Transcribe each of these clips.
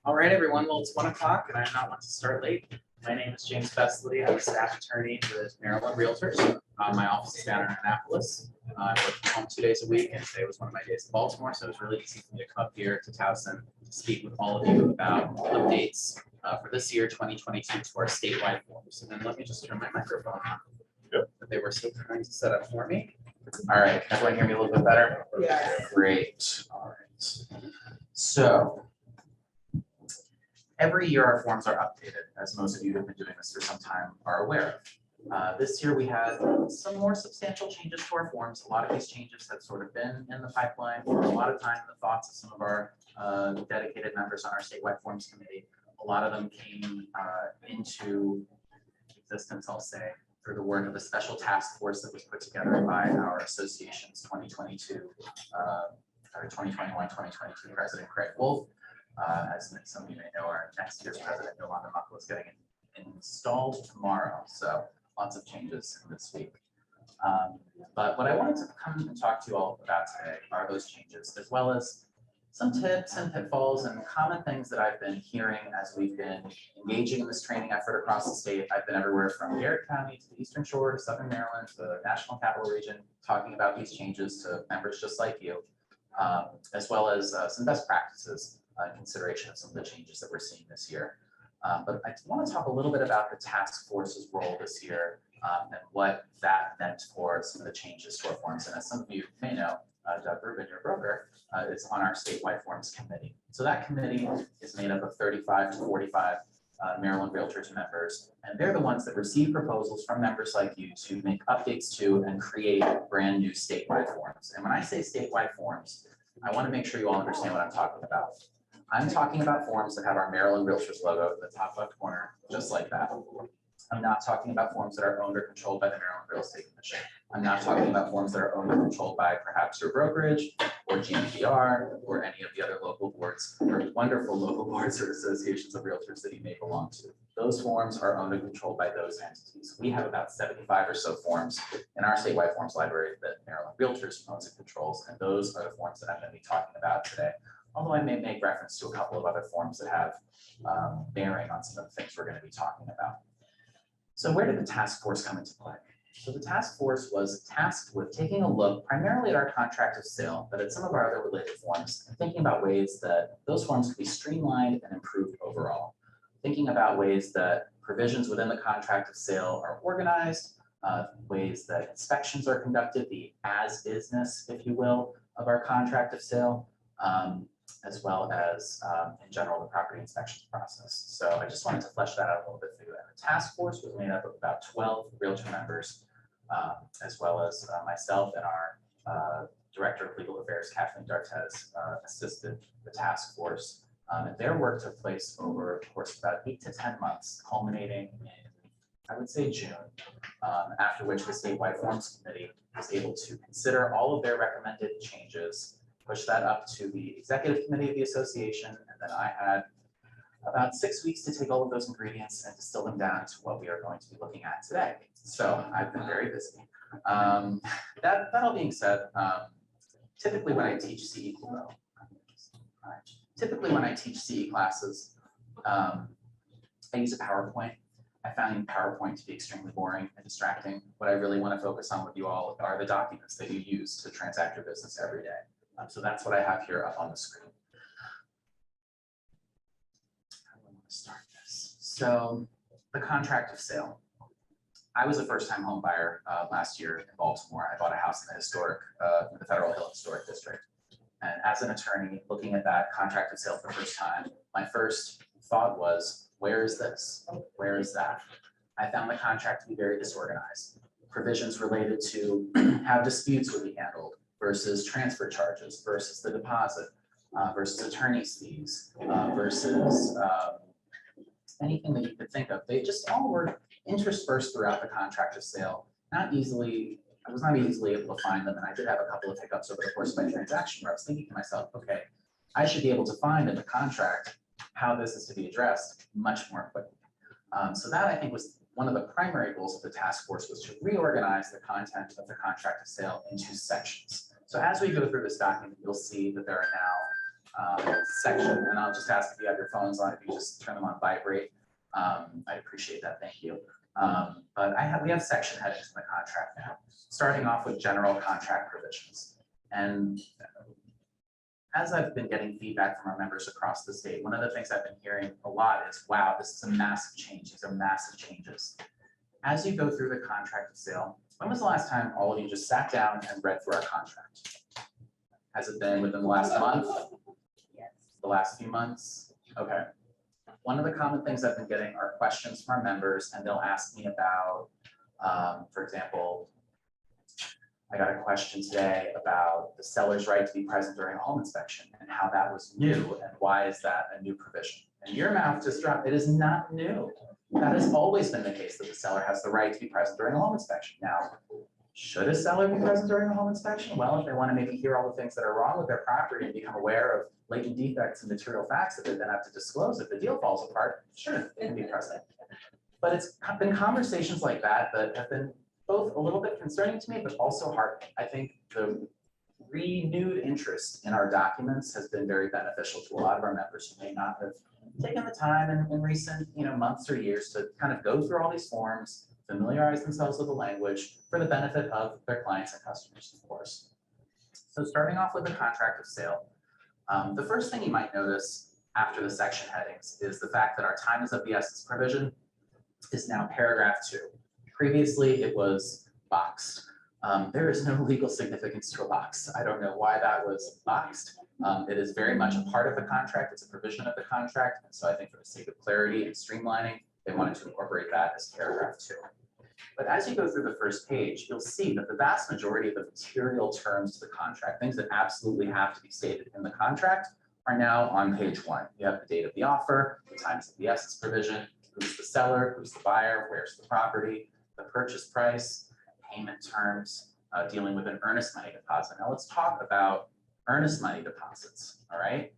All right, everyone. Well, it's 1 o'clock and I'm not one to start late. My name is James Besley. I'm a staff attorney with Maryland Realtors. My office is down in Annapolis. I work from home 2 days a week, and today was one of my days in Baltimore, so it was really easy for me to come up here to Towson to speak with all of you about updates for this year, 2022, to our statewide forms. And then let me just turn my microphone on. Yep. That they were so kind to set up for me. All right, can everyone hear me a little bit better? Yeah. Great. All right. So every year our forms are updated, as most of you who have been doing this for some time are aware of. This year we had some more substantial changes to our forms. A lot of these changes have sort of been in the pipeline for a lot of time in the thoughts of some of our dedicated members on our statewide forms committee. A lot of them came into existence, I'll say, through the work of a special task force that was put together by our association's 2022 or 2021, 2022 President Craig Wolf. As some of you may know, our next year's president, Yolanda Muckle, is getting installed tomorrow. So lots of changes this week. But what I wanted to come and talk to you all about today are those changes, as well as some tips and pitfalls and common things that I've been hearing as we've been engaging in this training effort across the state. I've been everywhere from Garrett County to the Eastern Shore to Southern Maryland to the National Capital Region, talking about these changes to members just like you, as well as some best practices in consideration of some of the changes that we're seeing this year. But I want to talk a little bit about the task force's role this year and what that meant for some of the changes to our forms. And as some of you may know, Doug Rubin, your broker, is on our statewide forms committee. So that committee is made up of 35 to 45 Maryland Realtors members, and they're the ones that receive proposals from members like you to make updates to and create brand new statewide forms. And when I say statewide forms, I want to make sure you all understand what I'm talking about. I'm talking about forms that have our Maryland Realtors logo in the top left corner, just like that. I'm not talking about forms that are owned or controlled by the Maryland Real Estate Commission. I'm not talking about forms that are owned or controlled by perhaps your brokerage or GMPR or any of the other local boards or wonderful local boards or associations of realtors that you may belong to. Those forms are owned and controlled by those entities. We have about 75 or so forms in our statewide forms library that Maryland Realtors owns and controls, and those are the forms that I'm going to be talking about today. Although I may make reference to a couple of other forms that have bearing on some of the things we're going to be talking about. So where did the task force come into play? So the task force was tasked with taking a look primarily at our contract of sale, but at some of our other related forms, and thinking about ways that those forms could be streamlined and improved overall. Thinking about ways that provisions within the contract of sale are organized, ways that inspections are conducted, the as-isness, if you will, of our contract of sale, as well as, in general, the property inspections process. So I just wanted to flesh that out a little bit for you. And the task force was made up of about 12 realtor members, as well as myself and our Director of Legal Affairs, Kathleen D'Artes, assisted the task force. And their work took place over the course of about 8 to 10 months, culminating in, I would say, June, after which the statewide forms committee was able to consider all of their recommended changes, push that up to the executive committee of the association, and then I had about 6 weeks to take all of those ingredients and distill them down to what we are going to be looking at today. So I've been very busy. That all being said, typically when I teach CE, classes, I use a PowerPoint. I found PowerPoint to be extremely boring and distracting. What I really want to focus on with you all are the documents that you use to transact your business every day. So that's what I have here up on the screen. How do I want to start this? So the contract of sale. I was a first-time home buyer last year in Baltimore. I bought a house in the historic, the Federal Hill Historic District. And as an attorney looking at that contract of sale for the first time, my first thought was, where is this? Where is that? I found the contract to be very disorganized. Provisions related to how disputes would be handled, versus transfer charges, versus the deposit, versus attorney's fees, versus anything that you could think of. They just all were interspersed throughout the contract of sale. I was not easily able to find them, and I did have a couple of hiccups over the course of my transaction where I was thinking to myself, okay, I should be able to find in the contract how this is to be addressed much more quickly. So that, I think, was one of the primary goals of the task force, was to reorganize the content of the contract of sale into sections. So as we go through this document, you'll see that there are now section, and I'll just ask if you have your phones on, if you just turn them on vibrate. I'd appreciate that, thank you. But we have section headings in the contract now, starting off with general contract provisions. And as I've been getting feedback from our members across the state, one of the things I've been hearing a lot is, wow, this is a massive change. These are massive changes. As you go through the contract of sale, when was the last time all of you just sat down and read through our contract? Has it been within the last month? Yes. The last few months? Okay. One of the common things I've been getting are questions from our members, and they'll ask me about, for example, I got a question today about the seller's right to be present during a home inspection and how that was new and why is that a new provision? And your mouth just dropped. It is not new. That has always been the case, that the seller has the right to be present during a home inspection. Now, should a seller be present during a home inspection? Well, if they want to maybe hear all the things that are wrong with their property and become aware of latent defects and material facts that they then have to disclose if the deal falls apart, sure, they can be present. But it's been conversations like that that have been both a little bit concerning to me, but also heartening. I think the renewed interest in our documents has been very beneficial to a lot of our members who may not have taken the time in recent months or years to kind of go through all these forms, familiarize themselves with the language for the benefit of their clients and customers, of course. So starting off with the contract of sale, the first thing you might notice after the section headings is the fact that our time is of the essence provision is now paragraph 2. Previously, it was boxed. There is no legal significance to a box. I don't know why that was boxed. It is very much a part of the contract. It's a provision of the contract. And so I think for the sake of clarity and streamlining, they wanted to incorporate that as paragraph 2. But as you go through the first page, you'll see that the vast majority of the material terms to the contract, things that absolutely have to be stated in the contract, are now on page 1. You have the date of the offer, the times of the essence provision, who's the seller, who's the buyer, where's the property, the purchase price, payment terms, dealing with an earnest money deposit. Now let's talk about earnest money deposits, all right?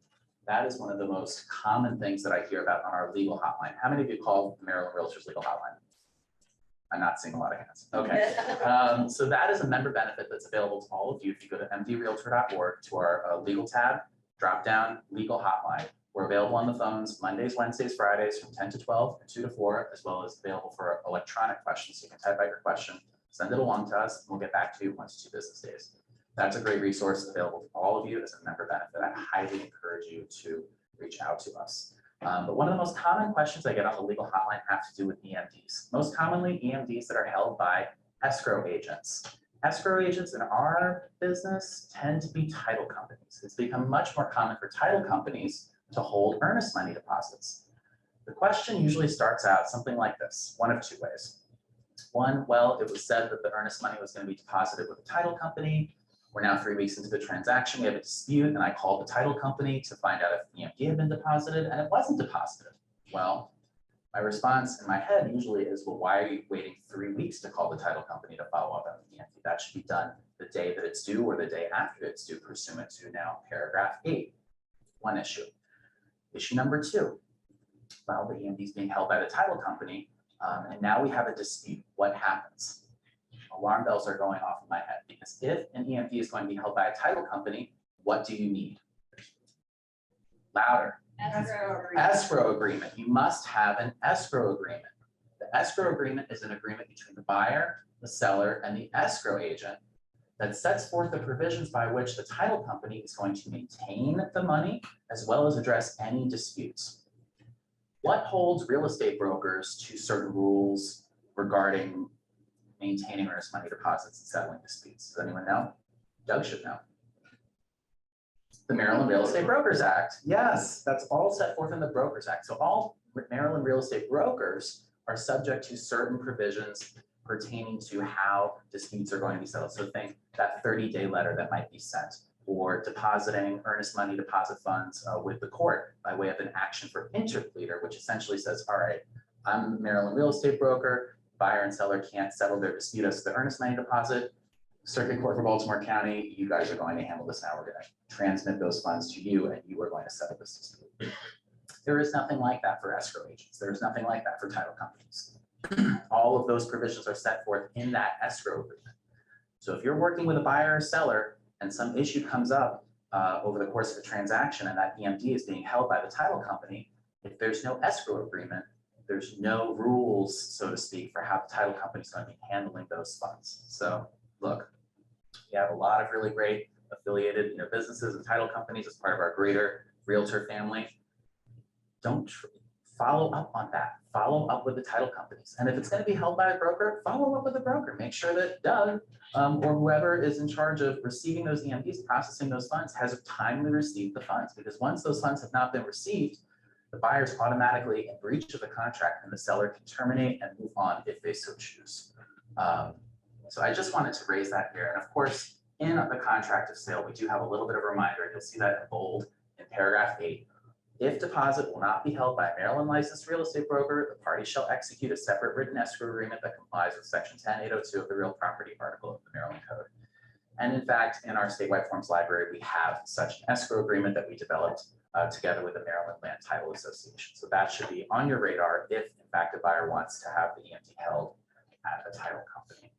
That is one of the most common things that I hear about on our legal hotline. How many of you call the Maryland Realtors legal hotline? I'm not seeing a lot of hands. Okay, so that is a member benefit that's available to all of you. If you go to mdrealtor.org to our legal tab, drop down legal hotline. We're available on the phones Mondays, Wednesdays, Fridays from 10 to 12 and 2 to 4, as well as available for electronic questions. So you can type out your question, send it along to us, and we'll get back to you 1 to 2 business days. That's a great resource available to all of you as a member benefit. I highly encourage you to reach out to us. But one of the most common questions I get on the legal hotline have to do with EMDs. Most commonly, EMDs that are held by escrow agents. Escrow agents in our business tend to be title companies. It's become much more common for title companies to hold earnest money deposits. The question usually starts out something like this, one of 2 ways. One, well, it was said that the earnest money was going to be deposited with a title company. We're now 3 weeks into the transaction. We have a dispute, and I called the title company to find out if the EMD had been deposited, and it wasn't deposited. Well, my response in my head usually is, well, why are you waiting 3 weeks to call the title company to follow up on the EMD? That should be done the day that it's due or the day after it's due, pursuant to now paragraph 8. One issue. Issue number 2, well, the EMD is being held by the title company, and now we have a dispute. What happens? Alarm bells are going off in my head, because if an EMD is going to be held by a title company, what do you need? Louder. Escrow agreement. You must have an escrow agreement. The escrow agreement is an agreement between the buyer, the seller, and the escrow agent that sets forth the provisions by which the title company is going to maintain the money as well as address any disputes. What holds real estate brokers to certain rules regarding maintaining earnest money deposits and settling disputes? Does anyone know? Doug should know. The Maryland Real Estate Brokers Act. Yes, that's all set forth in the Brokers Act. So all Maryland real estate brokers are subject to certain provisions pertaining to how disputes are going to be settled. So think that 30-day letter that might be sent, or depositing earnest money deposit funds with the court by way of an action for interpleader, which essentially says, all right, I'm a Maryland real estate broker, buyer and seller can't settle their dispute as to the earnest money deposit. Circuit Court for Baltimore County, you guys are going to handle this now. We're going to transmit those funds to you, and you are going to settle this dispute. There is nothing like that for escrow agents. There is nothing like that for title companies. All of those provisions are set forth in that escrow agreement. So if you're working with a buyer or seller and some issue comes up over the course of a transaction and that EMD is being held by the title company, if there's no escrow agreement, there's no rules, so to speak, for how the title company is going to be handling those funds. So look, we have a lot of really great affiliated businesses and title companies as part of our greater realtor family. Don't follow up on that. Follow up with the title companies. And if it's going to be held by a broker, follow up with the broker. Make sure that Doug or whoever is in charge of receiving those EMDs, processing those funds, has timely received the funds. Because once those funds have not been received, the buyer is automatically in breach of the contract and the seller can terminate and move on if they so choose. So I just wanted to raise that here. And of course, in the contract of sale, we do have a little bit of a reminder. You'll see that in bold in paragraph 8. If deposit will not be held by a Maryland licensed real estate broker, the party shall execute a separate written escrow agreement that complies with section 10802 of the Real Property article of the Maryland Code. And in fact, in our statewide forms library, we have such an escrow agreement that we developed together with the Maryland Land Title Association. So that should be on your radar if in fact a buyer wants to have the EMD held at a title company.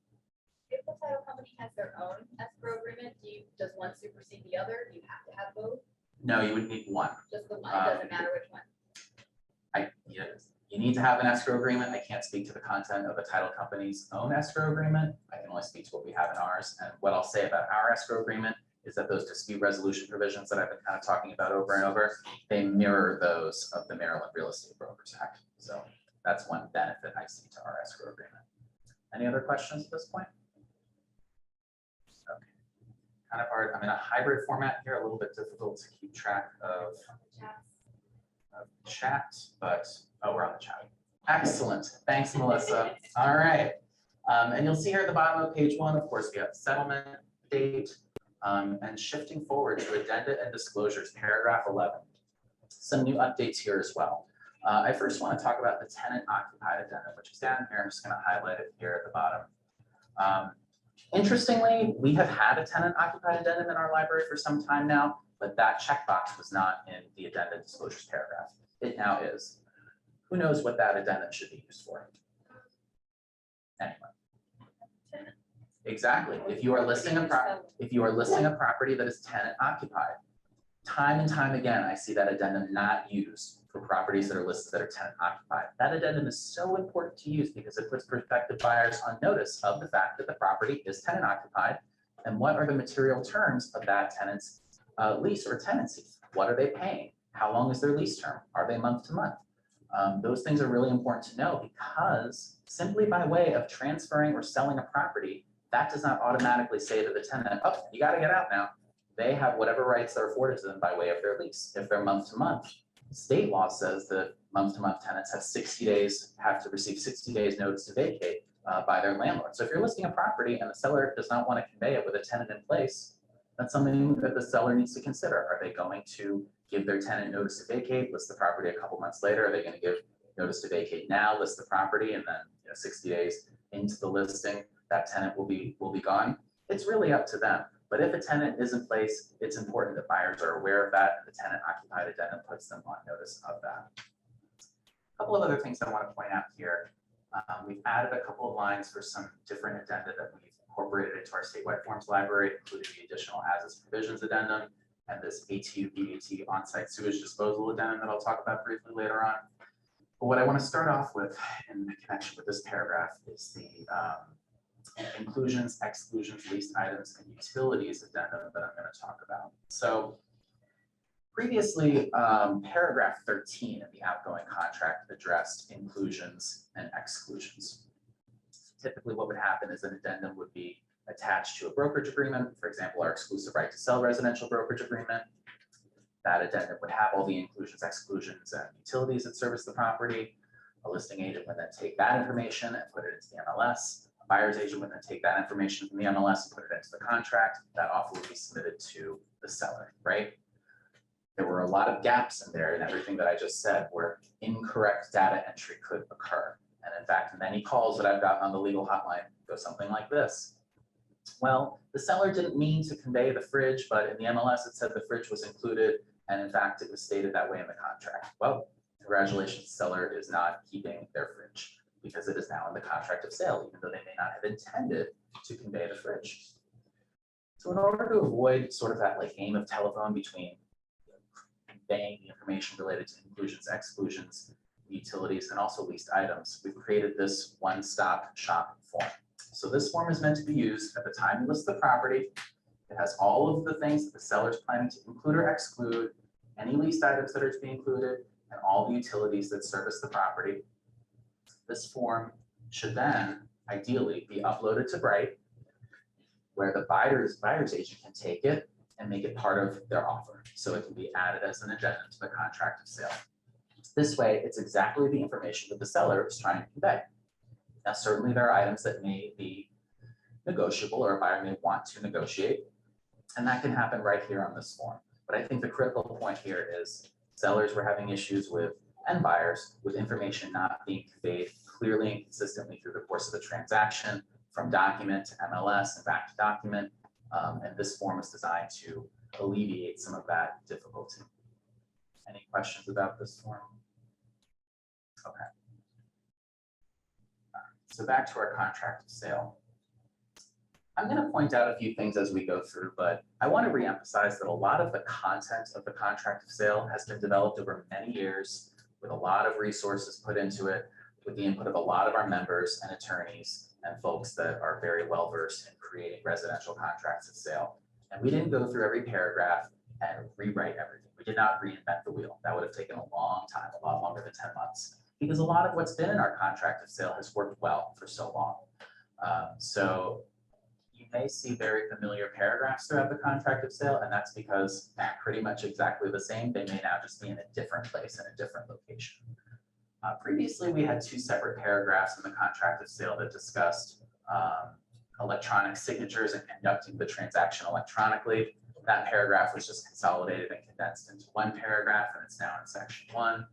If the title company has their own escrow agreement, does one supersede the other? Do you have to have both? No, you would need one. Just the one, it doesn't matter which one. You need to have an escrow agreement. I can't speak to the content of a title company's own escrow agreement. I can only speak to what we have in ours. And what I'll say about our escrow agreement is that those dispute resolution provisions that I've been kind of talking about over and over, they mirror those of the Maryland Real Estate Brokers Act. So that's one benefit I see to our escrow agreement. Any other questions at this point? Okay. Kind of hard. I'm in a hybrid format here, a little bit difficult to keep track of chat, but oh, we're on the chat. Excellent. Thanks, Melissa. All right. And you'll see here at the bottom of page 1, of course, we have settlement date and shifting forward to addenda and disclosures, paragraph 11. Some new updates here as well. I first want to talk about the tenant occupied addendum, which is down here. I'm just going to highlight it here at the bottom. Interestingly, we have had a tenant occupied addendum in our library for some time now, but that checkbox was not in the addenda disclosures paragraph. It now is. Who knows what that addendum should be used for? Anyone? Exactly. If you are listing a property that is tenant occupied, time and time again, I see that addendum not used for properties that are listed that are tenant occupied. That addendum is so important to use because it puts prospective buyers on notice of the fact that the property is tenant occupied and what are the material terms of that tenant's lease or tenancy. What are they paying? How long is their lease term? Are they month to month? Those things are really important to know because simply by way of transferring or selling a property, that does not automatically say to the tenant, oh, you got to get out now. They have whatever rights are afforded to them by way of their lease. If they're month to month, state law says that month to month tenants have to receive 60 days notice to vacate by their landlord. So if you're listing a property and the seller does not want to convey it with a tenant in place, that's something that the seller needs to consider. Are they going to give their tenant notice to vacate, list the property a couple months later? Are they going to give notice to vacate now, list the property, and then 60 days into the listing, that tenant will be gone? It's really up to them. But if a tenant is in place, it's important that buyers are aware of that. The tenant occupied addendum puts them on notice of that. A couple of other things I want to point out here. We've added a couple of lines for some different addenda that we've incorporated into our statewide forms library, including the additional as-is provisions addendum and this ATU BAT on-site sewage disposal addendum that I'll talk about briefly later on. But what I want to start off with in connection with this paragraph is the inclusions, exclusions, leased items, and utilities addendum that I'm going to talk about. So previously, paragraph 13 of the outgoing contract addressed inclusions and exclusions. Typically, what would happen is an addendum would be attached to a brokerage agreement, for example, our exclusive right to sell residential brokerage agreement. That addendum would have all the inclusions, exclusions, and utilities that service the property. A listing agent would then take that information and put it into the MLS. A buyer's agent would then take that information from the MLS and put it into the contract. That offer would be submitted to the seller, right? There were a lot of gaps in there and everything that I just said where incorrect data entry could occur. And in fact, many calls that I've gotten on the legal hotline go something like this. Well, the seller didn't mean to convey the fridge, but in the MLS it said the fridge was included, and in fact it was stated that way in the contract. Well, congratulations, the seller is not keeping their fridge because it is now in the contract of sale, even though they may not have intended to convey the fridge. So in order to avoid sort of that like game of telephone between conveying the information related to inclusions, exclusions, utilities, and also leased items, we've created this one-stop shop form. So this form is meant to be used at the time you list the property. It has all of the things that the seller is planning to include or exclude, any leased items that are to be included, and all the utilities that service the property. This form should then ideally be uploaded to Bright, where the buyer's agent can take it and make it part of their offer. So it can be added as an addendum to the contract of sale. This way, it's exactly the information that the seller is trying to convey. Now, certainly there are items that may be negotiable or a buyer may want to negotiate, and that can happen right here on this form. But I think the critical point here is sellers were having issues with, and buyers, with information not being conveyed clearly and consistently through the course of the transaction, from document to MLS and back to document. And this form is designed to alleviate some of that difficulty. Any questions about this form? Okay. So back to our contract of sale. I'm going to point out a few things as we go through, but I want to reemphasize that a lot of the content of the contract of sale has been developed over many years with a lot of resources put into it, with the input of a lot of our members and attorneys and folks that are very well versed in creating residential contracts of sale. And we didn't go through every paragraph and rewrite everything. We did not reinvent the wheel. That would have taken a long time, a lot longer than 10 months, because a lot of what's been in our contract of sale has worked well for so long. So you may see very familiar paragraphs throughout the contract of sale, and that's because they're pretty much exactly the same. They may now just be in a different place in a different location. Previously, we had two separate paragraphs in the contract of sale that discussed electronic signatures and conducting the transaction electronically. That paragraph was just consolidated and condensed into one paragraph, and it's now in section 1.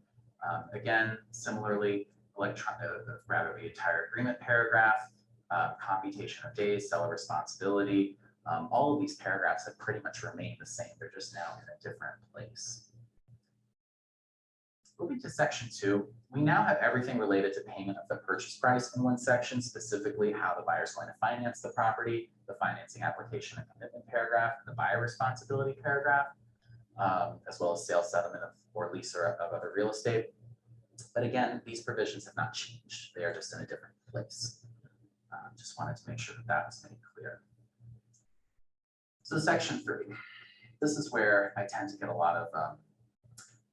Again, similarly, the entire agreement paragraph, computation of days, seller responsibility, all of these paragraphs have pretty much remained the same. They're just now in a different place. Moving to section 2, we now have everything related to payment of the purchase price in one section, specifically how the buyer is going to finance the property, the financing application and commitment paragraph, and the buyer responsibility paragraph, as well as sales settlement of or lease or of other real estate. But again, these provisions have not changed. They are just in a different place. Just wanted to make sure that that was made clear. So section 3, this is where I tend to get a lot of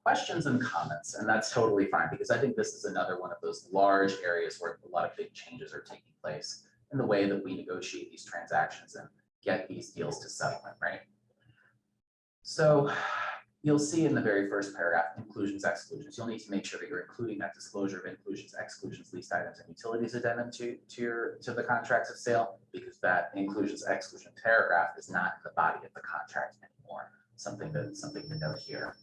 questions and comments, and that's totally fine, because I think this is another one of those large areas where a lot of big changes are taking place in the way that we negotiate these transactions and get these deals to settlement, right? So you'll see in the very first paragraph, inclusions, exclusions. You'll need to make sure that you're including that disclosure of inclusions, exclusions, leased items, and utilities addendum to the contracts of sale, because that inclusions, exclusion paragraph is not in the body of the contract anymore. Something to note here.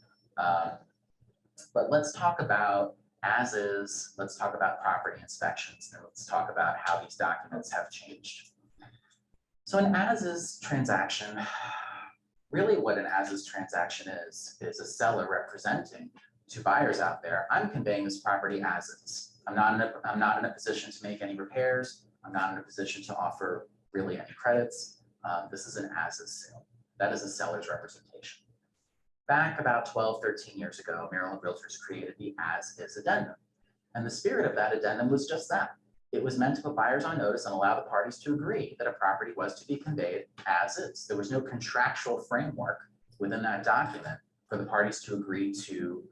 But let's talk about as is, let's talk about property inspections, and let's talk about how these documents have changed. So an as is transaction, really what an as is transaction is a seller representing to buyers out there, I'm conveying this property as is. I'm not in a position to make any repairs. I'm not in a position to offer really any credits. This is an as is sale. That is a seller's representation. Back about 12, 13 years ago, Maryland Realtors created the as-is addendum. And the spirit of that addendum was just that. It was meant to put buyers on notice and allow the parties to agree that a property was to be conveyed as is. There was no contractual framework within that document for the parties to agree to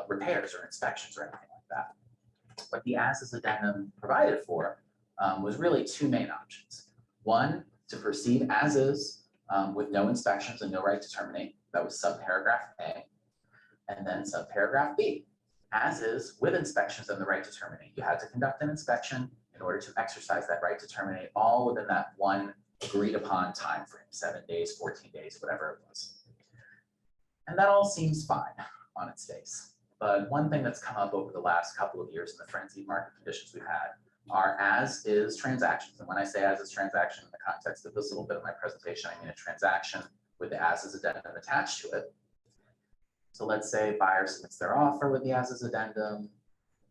repairs or inspections or anything like that. What the as-is addendum provided for was really two main options. One, to proceed as is with no inspections and no right to terminate. That was subparagraph A, and then subparagraph B, as is with inspections and the right to terminate. You had to conduct an inspection in order to exercise that right to terminate, all within that one agreed upon time frame, 7 days, 14 days, whatever it was. And that all seems fine on its face. But one thing that's come up over the last couple of years in the frenzied market conditions we've had are as is transactions. And when I say as is transaction in the context of this little bit of my presentation, I mean a transaction with the as is addendum attached to it. So let's say buyer submits their offer with the as is addendum,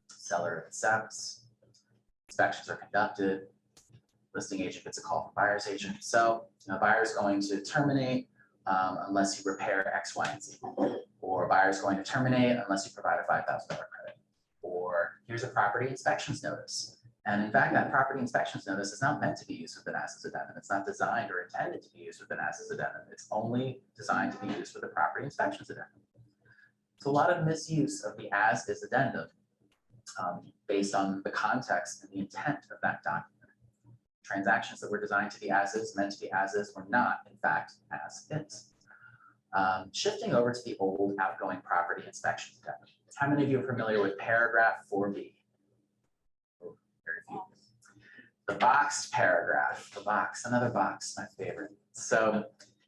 seller accepts, inspections are conducted, listing agent gets a call from buyer's agent. So buyer's going to terminate unless you repair X, Y, and Z. Or buyer's going to terminate unless you provide a $5,000 credit. Or here's a property inspections notice. And in fact, that property inspections notice is not meant to be used with an as-is addendum. It's not designed or intended to be used with an as-is addendum. It's only designed to be used with a property inspections addendum. So a lot of misuse of the as-is addendum based on the context and the intent of that document. Transactions that were designed to be as-is, meant to be as-is, were not, in fact, as-is. Shifting over to the old outgoing property inspections addendum. How many of you are familiar with paragraph 4B? Oh, very few. The boxed paragraph, the box, another box, my favorite. So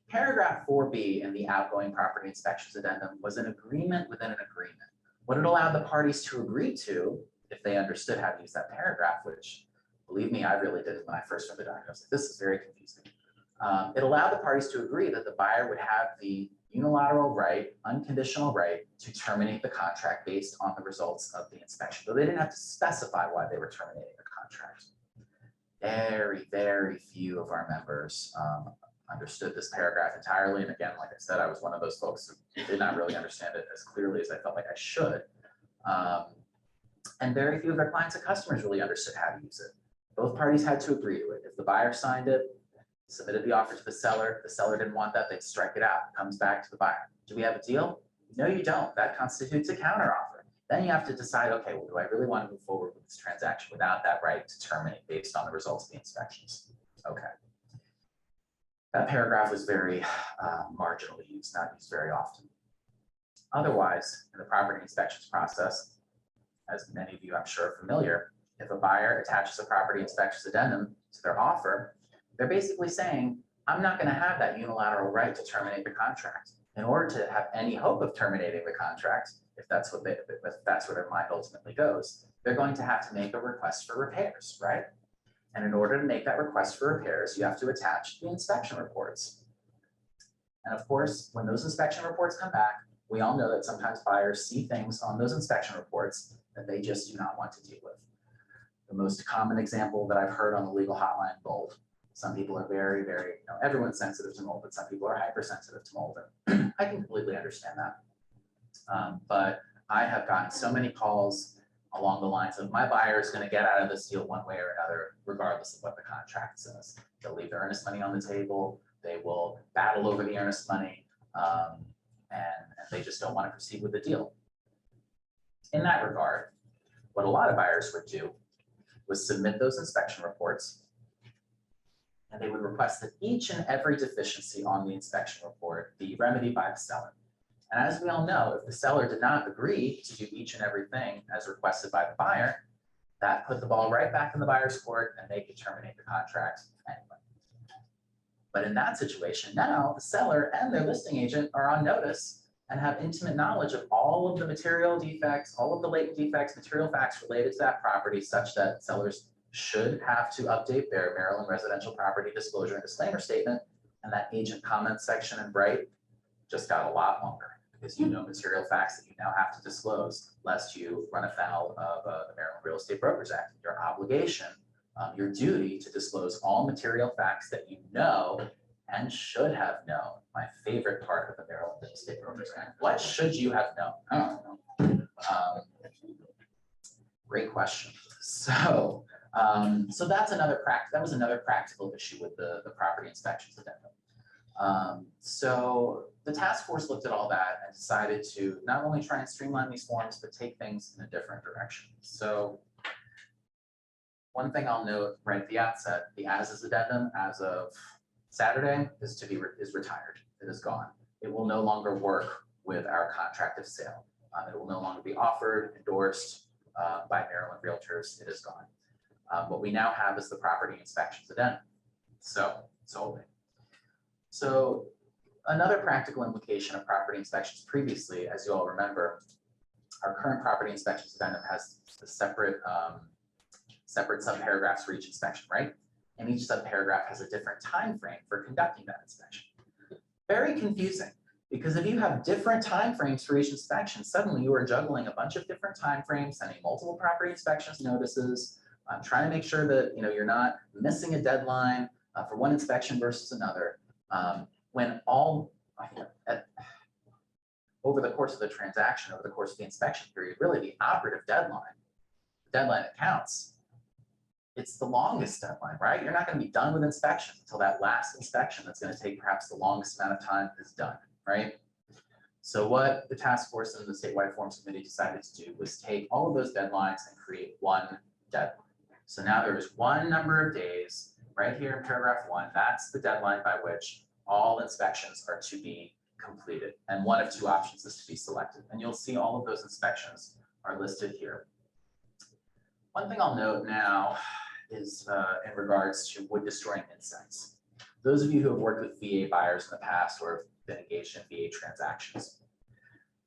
paragraph 4B in the outgoing property inspections addendum was an agreement within an agreement. What it allowed the parties to agree to, if they understood how to use that paragraph, which, believe me, I really did when I first read the document. I was like, this is very confusing. It allowed the parties to agree that the buyer would have the unilateral right, unconditional right to terminate the contract based on the results of the inspection. But they didn't have to specify why they were terminating the contract. Very, very few of our members understood this paragraph entirely. And again, like I said, I was one of those folks who did not really understand it as clearly as I felt like I should. And very few of their clients and customers really understood how to use it. Both parties had to agree to it. If the buyer signed it, submitted the offer to the seller didn't want that, they'd strike it out. It comes back to the buyer. Do we have a deal? No, you don't. That constitutes a counteroffer. Then you have to decide, okay, well, do I really want to move forward with this transaction without that right to terminate based on the results of the inspections? Okay. That paragraph was very marginally used, not used very often. Otherwise, in the property inspections process, as many of you I'm sure are familiar, if a buyer attaches a property inspections addendum to their offer, they're basically saying, I'm not going to have that unilateral right to terminate the contract. In order to have any hope of terminating the contract, if that's where their mind ultimately goes, they're going to have to make a request for repairs, right? And in order to make that request for repairs, you have to attach the inspection reports. And of course, when those inspection reports come back, we all know that sometimes buyers see things on those inspection reports that they just do not want to deal with. The most common example that I've heard on the legal hotline, mold. Some people are very, very, everyone's sensitive to mold, but some people are hypersensitive to mold. And I can completely understand that. But I have gotten so many calls along the lines of, my buyer is going to get out of this deal one way or another, regardless of what the contract says. They'll leave the earnest money on the table. They will battle over the earnest money, and they just don't want to proceed with the deal. In that regard, what a lot of buyers would do was submit those inspection reports, and they would request that each and every deficiency on the inspection report be remedied by the seller. And as we all know, if the seller did not agree to do each and everything as requested by the buyer, that put the ball right back in the buyer's court and they could terminate the contract anyway. But in that situation, now the seller and their listing agent are on notice and have intimate knowledge of all of the material defects, all of the latent defects, material facts related to that property, such that sellers should have to update their Maryland residential property disclosure and disclaimer statement. And that agent comment section in bright just got a lot longer, because you know material facts that you now have to disclose, lest you run afoul of the Maryland Real Estate Brokers Act. Your obligation, your duty to disclose all material facts that you know and should have known. My favorite part of the Maryland Real Estate Brokers Act. What should you have known? I don't know. Great question. So that's another that was another practical issue with the property inspections addendum. So the task force looked at all that and decided to not only try and streamline these forms, but take things in a different direction. So one thing I'll note right at the outset, the as-is addendum as of Saturday is retired. It is gone. It will no longer work with our contract of sale. It will no longer be offered, endorsed by Maryland Realtors. It is gone. What we now have is the property inspections addendum. So another practical implication of property inspections previously, as you all remember, our current property inspections addendum has the separate subparagraphs for each inspection, right? And each subparagraph has a different time frame for conducting that inspection. Very confusing, because if you have different time frames for each inspection, suddenly you are juggling a bunch of different time frames, sending multiple property inspections notices, Trying to make sure that you're not missing a deadline for one inspection versus another. When all over the course of the transaction, over the course of the inspection period, really the operative deadline, the deadline that counts, it's the longest deadline, right? You're not going to be done with inspections until that last inspection that's going to take perhaps the longest amount of time is done, right? So what the task force and the statewide forms committee decided to do was take all of those deadlines and create one deadline. So now there is one number of days right here in paragraph 1. That's the deadline by which all inspections are to be completed. And one of two options is to be selected. And you'll see all of those inspections are listed here. One thing I'll note now is in regards to wood destroying insects. Those of you who have worked with VA buyers in the past or have been engaged in VA transactions,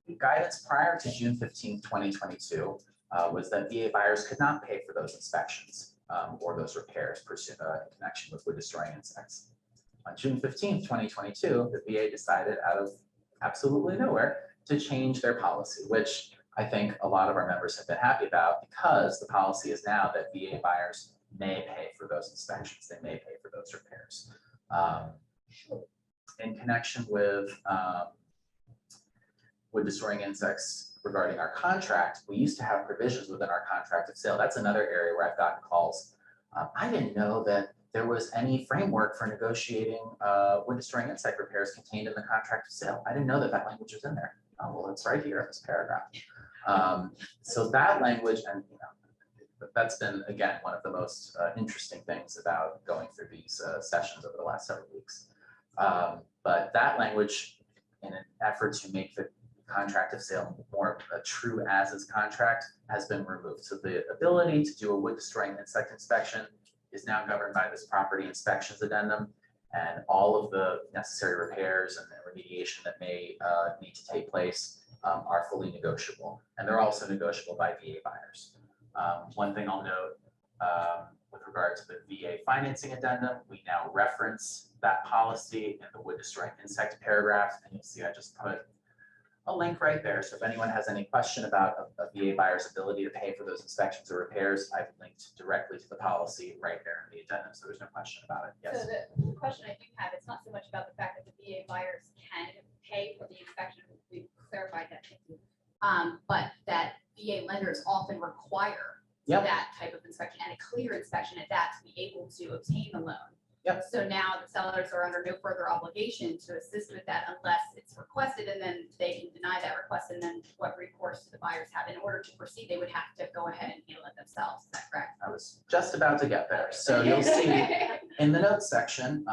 the guidance prior to June 15, 2022 was that VA buyers could not pay for those inspections or those repairs in connection with wood destroying insects. On June 15, 2022, the VA decided out of absolutely nowhere to change their policy, which I think a lot of our members have been happy about, because the policy is now that VA buyers may pay for those inspections, they may pay for those repairs. In connection with wood destroying insects regarding our contract, we used to have provisions within our contract of sale. That's another area where I've gotten calls. I didn't know that there was any framework for negotiating wood destroying insect repairs contained in the contract of sale. I didn't know that that language was in there. Oh, well, it's right here in this paragraph. So that language, and that's been, again, one of the most interesting things about going through these sessions over the last several weeks. But that language, in an effort to make the contract of sale more a true as-is contract, has been removed. So the ability to do a wood destroying insect inspection is now governed by this property inspections addendum, and all of the necessary repairs and remediation that may need to take place are fully negotiable, and they're also negotiable by VA buyers. One thing I'll note with regard to the VA financing addendum, we now reference that policy in the wood destroying insect paragraph, and you'll see I just put a link right there. So if anyone has any question about a VA buyer's ability to pay for those inspections or repairs, I've linked directly to the policy right there in the addendum, so there's no question about it. Yes. So the question I do have, it's not so much about the fact that the VA buyers can pay for the inspection, we've clarified that, but that VA lenders often require that type of inspection, and a clear inspection at that, to be able to obtain the loan. Yep. So now the sellers are under no further obligation to assist with that unless it's requested, and then they can deny that request, and then what recourse do the buyers have? In order to proceed, they would have to go ahead and handle it themselves. Is that correct? I was just about to get there. So you'll see in the notes section,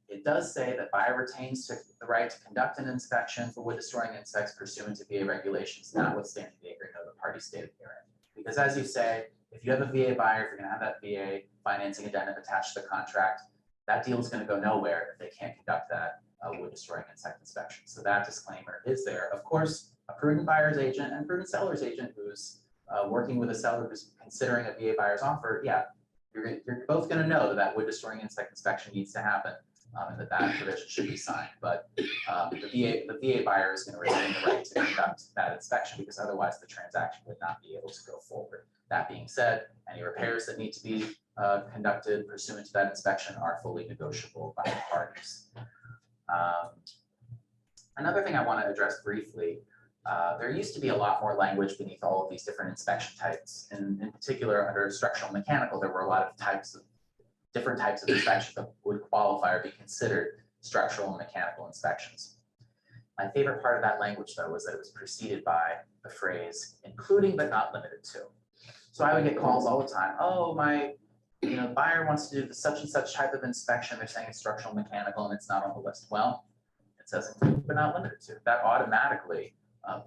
it does say that buyer retains the right to conduct an inspection for wood destroying insects pursuant to VA regulations, notwithstanding the agreement of the parties stated herein. Because as you say, if you have a VA buyer, if you're going to have that VA financing addendum attached to the contract, that deal is going to go nowhere if they can't conduct that wood destroying insect inspection. So that disclaimer is there. Of course, a prudent buyer's agent and prudent seller's agent who's working with a seller who's considering a VA buyer's offer, yeah, you're both going to know that that wood destroying insect inspection needs to happen, and that provision should be signed. But the VA buyer is going to retain the right to conduct that inspection, because otherwise the transaction would not be able to go forward. That being said, any repairs that need to be conducted pursuant to that inspection are fully negotiable by the parties. Another thing I want to address briefly, there used to be a lot more language beneath all of these different inspection types. In particular, under structural mechanical, there were a lot of different types of inspections that would qualify or be considered structural and mechanical inspections. My favorite part of that language, though, was that it was preceded by the phrase "including but not limited to." So I would get calls all the time. Oh, my buyer wants to do such and such type of inspection. They're saying it's structural mechanical and it's not on the list. Well, it says including but not limited to. That automatically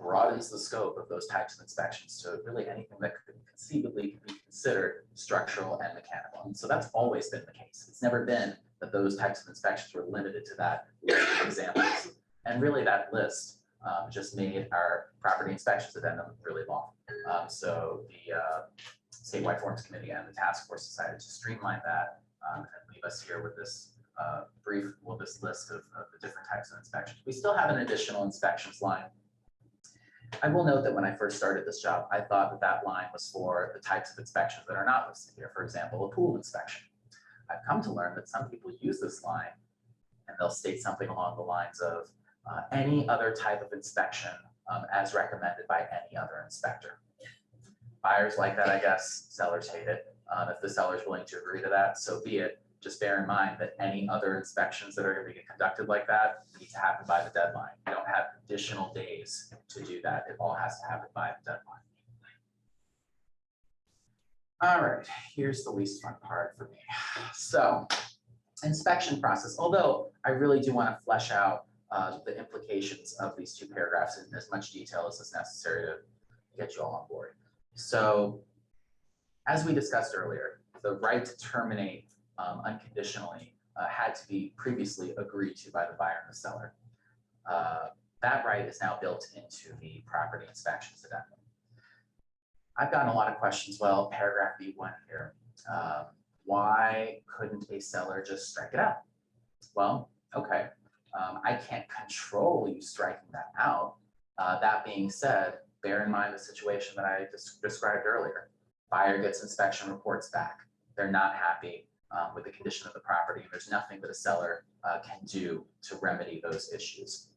broadens the scope of those types of inspections to really anything that could conceivably be considered structural and mechanical. And so that's always been the case. It's never been that those types of inspections were limited to that list of examples. And really that list just made our property inspections addendum really long. So the statewide forms committee and the task force decided to streamline that and leave us here with this this list of the different types of inspections. We still have an additional inspections line. I will note that when I first started this job, I thought that that line was for the types of inspections that are not listed here. For example, a pool inspection. I've come to learn that some people use this line and they'll state something along the lines of any other type of inspection as recommended by any other inspector. Buyers like that, I guess. Sellers hate it. If the seller's willing to agree to that, so be it. Just bear in mind that any other inspections that are going to be conducted like that need to happen by the deadline. You don't have additional days to do that. It all has to happen by the deadline. All right, here's the least fun part for me. So, inspection process. Although I really do want to flesh out the implications of these two paragraphs in as much detail as is necessary to get you all on board. So, as we discussed earlier, the right to terminate unconditionally had to be previously agreed to by the buyer and the seller. That right is now built into the property inspections addendum. I've gotten a lot of questions. Well, paragraph B1 here. Why couldn't a seller just strike it out? Well, okay. I can't control you striking that out. That being said, bear in mind the situation that I described earlier. Buyer gets inspection reports back. They're not happy with the condition of the property. There's nothing that a seller can do to remedy those issues.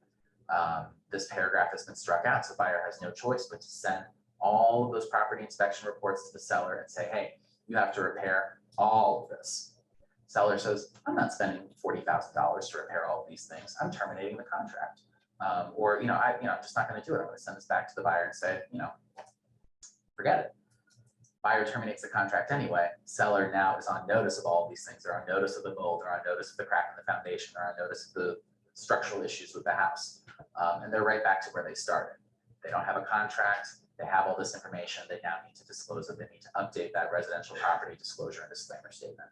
This paragraph has been struck out, so buyer has no choice but to send all of those property inspection reports to the seller and say, hey, you have to repair all of this. Seller says, I'm not spending $40,000 to repair all of these things. I'm terminating the contract. Or, I'm just not going to do it. I'm going to send this back to the buyer and say, forget it. Buyer terminates the contract anyway. Seller now is on notice of all of these things. They're on notice of the mold. They're on notice of the crack in the foundation. They're on notice of the structural issues with the house. And they're right back to where they started. They don't have a contract. They have all this information. They now need to disclose it. They need to update that residential property disclosure and disclaimer statement.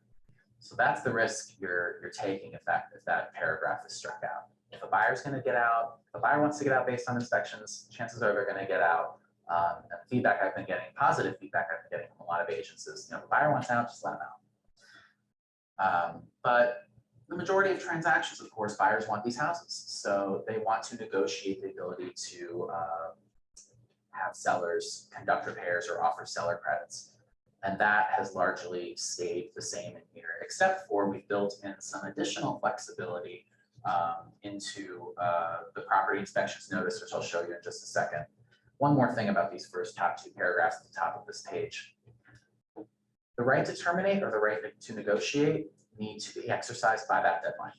So that's the risk you're taking if that paragraph is struck out. If a buyer's going to get out, if a buyer wants to get out based on inspections, chances are they're going to get out. And feedback I've been getting, positive feedback I've been getting from a lot of agents is, if the buyer wants out, just let them out. But the majority of transactions, of course, buyers want these houses. So they want to negotiate the ability to have sellers conduct repairs or offer seller credits. And that has largely stayed the same in here, except for we've built in some additional flexibility into the property inspections notice, which I'll show you in just a second. One more thing about these first top two paragraphs at the top of this page. The right to terminate or the right to negotiate need to be exercised by that deadline.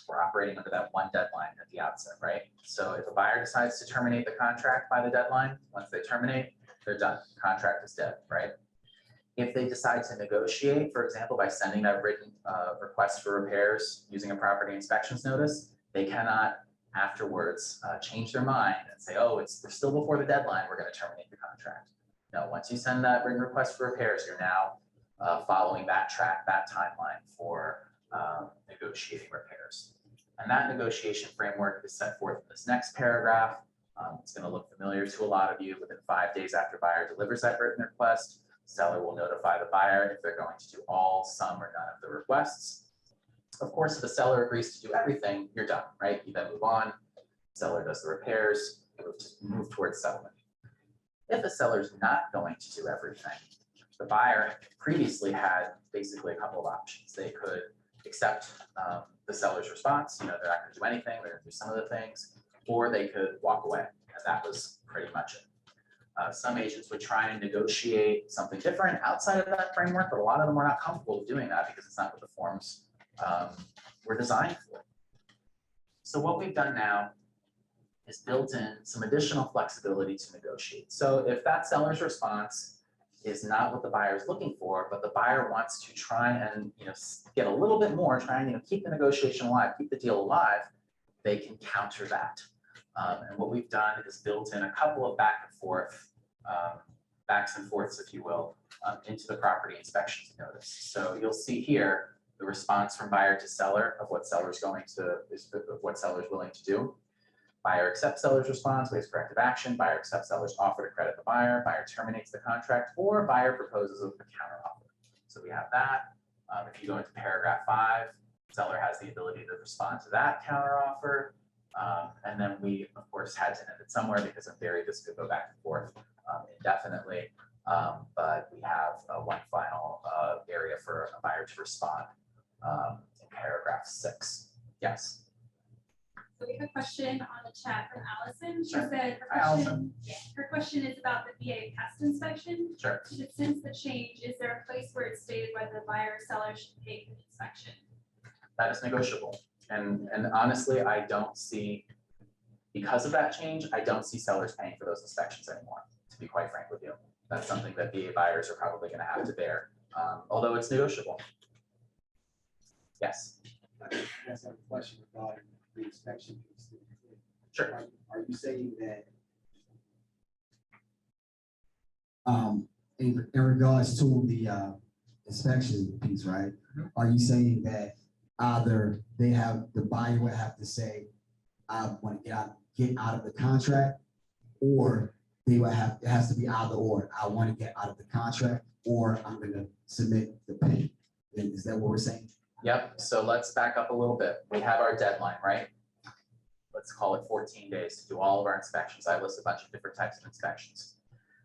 We're operating under that one deadline at the outset, right? So if a buyer decides to terminate the contract by the deadline, once they terminate, they're done. Contract is dead, right? If they decide to negotiate, for example, by sending that written request for repairs using a property inspections notice, they cannot afterwards change their mind and say, oh, we're still before the deadline, we're going to terminate the contract. No, once you send that written request for repairs, you're now following that track, that timeline for negotiating repairs. And that negotiation framework is set forth in this next paragraph. It's going to look familiar to a lot of you. Within 5 days after buyer delivers that written request, seller will notify the buyer if they're going to do all, some, or none of the requests. Of course, if the seller agrees to do everything, you're done, right? You then move on. Seller does the repairs, move towards settlement. If a seller's not going to do everything, the buyer previously had basically a couple of options. They could accept the seller's response, they're not going to do anything, they're going to do some of the things, or they could walk away, and that was pretty much it. Some agents would try and negotiate something different outside of that framework, but a lot of them are not comfortable with doing that because it's not what the forms were designed for. So what we've done now is built in some additional flexibility to negotiate. So if that seller's response is not what the buyer is looking for, but the buyer wants to try and get a little bit more, try and keep the negotiation alive, keep the deal alive, they can counter that. And what we've done is built in a couple of backs and forths, if you will, into the property inspections notice. So you'll see here the response from buyer to seller of what seller's willing to do. Buyer accepts seller's response, waives corrective action. Buyer accepts seller's offer to credit the buyer. Buyer terminates the contract, or buyer proposes a counteroffer. So we have that. If you go into paragraph 5, seller has the ability to respond to that counteroffer. And then we, of course, had to end it somewhere because in theory, this could go back and forth indefinitely. But we have one final area for a buyer to respond in paragraph 6. Yes. So we have a question on the chat from Allison. She Sure. said Hi, Allison. her question is about the VA pest inspection. Sure. She said, since the change, is there a place where it's stated whether the buyer or seller should pay for the inspection? That is negotiable. And honestly, I don't see, because of that change, I don't see sellers paying for those inspections anymore, to be quite frank with you. That's something that VA buyers are probably going to have to bear, although it's negotiable. Yes. I have a question regarding the inspection piece. Sure. Are you saying that in regards to the inspection piece, right? Mhm. Are you saying that either the buyer would have to say, I want to get out of the contract, or they would have, it has to be either or, I want to get out of the contract, or I'm going to submit the pay. Is that what we're saying? Yep. So let's back up a little bit. We have our deadline, right? Let's call it 14 days to do all of our inspections. I list a bunch of different types of inspections.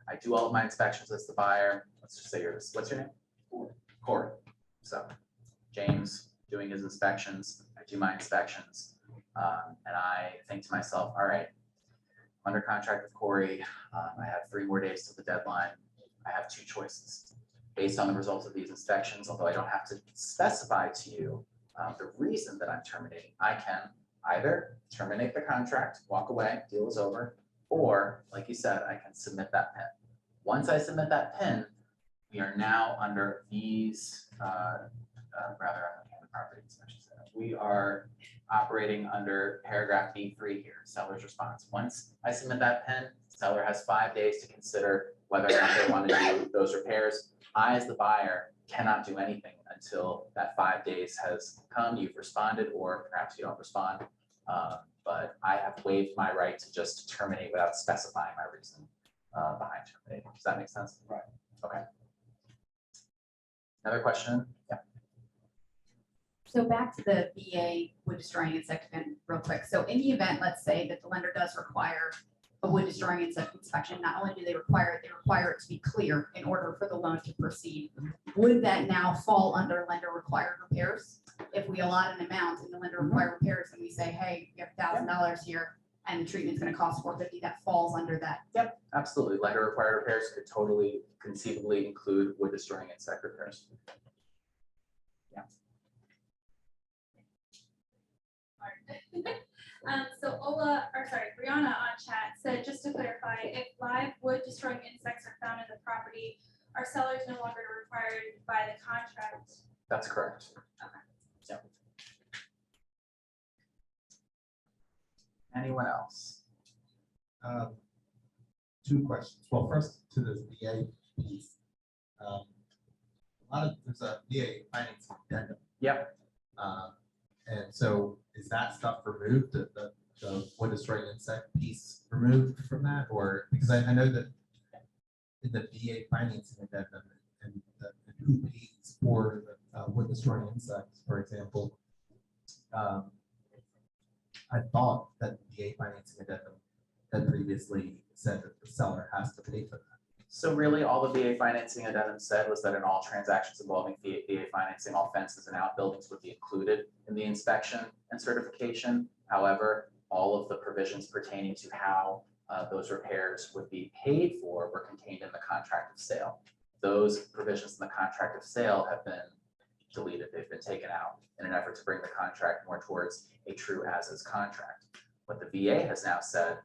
I do all of my inspections as the buyer. Let's just say what's your name? Corey. So James doing his inspections. I do my inspections. And I think to myself, all right, I'm under contract with Corey. I have 3 more days to the deadline. I have 2 choices. Based on the results of these inspections, although I don't have to specify to you the reason that I'm terminating, I can either terminate the contract, walk away, deal is over, or like you said, I can submit that PIN. Once I submit that PIN, we are now under these, property inspections. We are operating under paragraph B3 here, seller's response. Once I submit that PIN, seller has 5 days to consider whether or not they want to do those repairs. I, as the buyer, cannot do anything until that 5 days has come, you've responded, or perhaps you don't respond. But I have waived my right to just terminate without specifying my reason behind terminating. Does that make sense? Right. Okay. Another question? Yeah. So back to the VA wood destroying insect event real quick. So in the event, let's say that the lender does require a wood destroying insect inspection, not only do they require it, they require it to be clear in order for the loan to proceed. Would that now fall under lender required repairs? If we allot an amount and the lender required repairs and we say, hey, you have $1,000 here and the treatment's gonna cost $450, that falls under that. Yep, absolutely. Lender required repairs could totally conceivably include wood destroying insect repairs. Yeah. So Brianna on chat said, just to clarify, if live wood destroying insects are found in the property, are sellers no longer required by the contract? That's correct. Okay. Yep. Anyone else? 2 questions. Well, first to the VA piece. There's a VA financing addendum. Yep. And so is that stuff removed, the wood destroying insect piece removed from that? Or because I know that in the VA financing addendum and who pays for the wood destroying insects, for example, I thought that the VA financing addendum had previously said that the seller has to pay for that. So really, all the VA financing addendum said was that in all transactions involving VA financing, all fences and outbuildings would be included in the inspection and certification. However, all of the provisions pertaining to how those repairs would be paid for were contained in the contract of sale. Those provisions in the contract of sale have been deleted. They've been taken out in an effort to bring the contract more towards a true as-is contract. What the VA has now said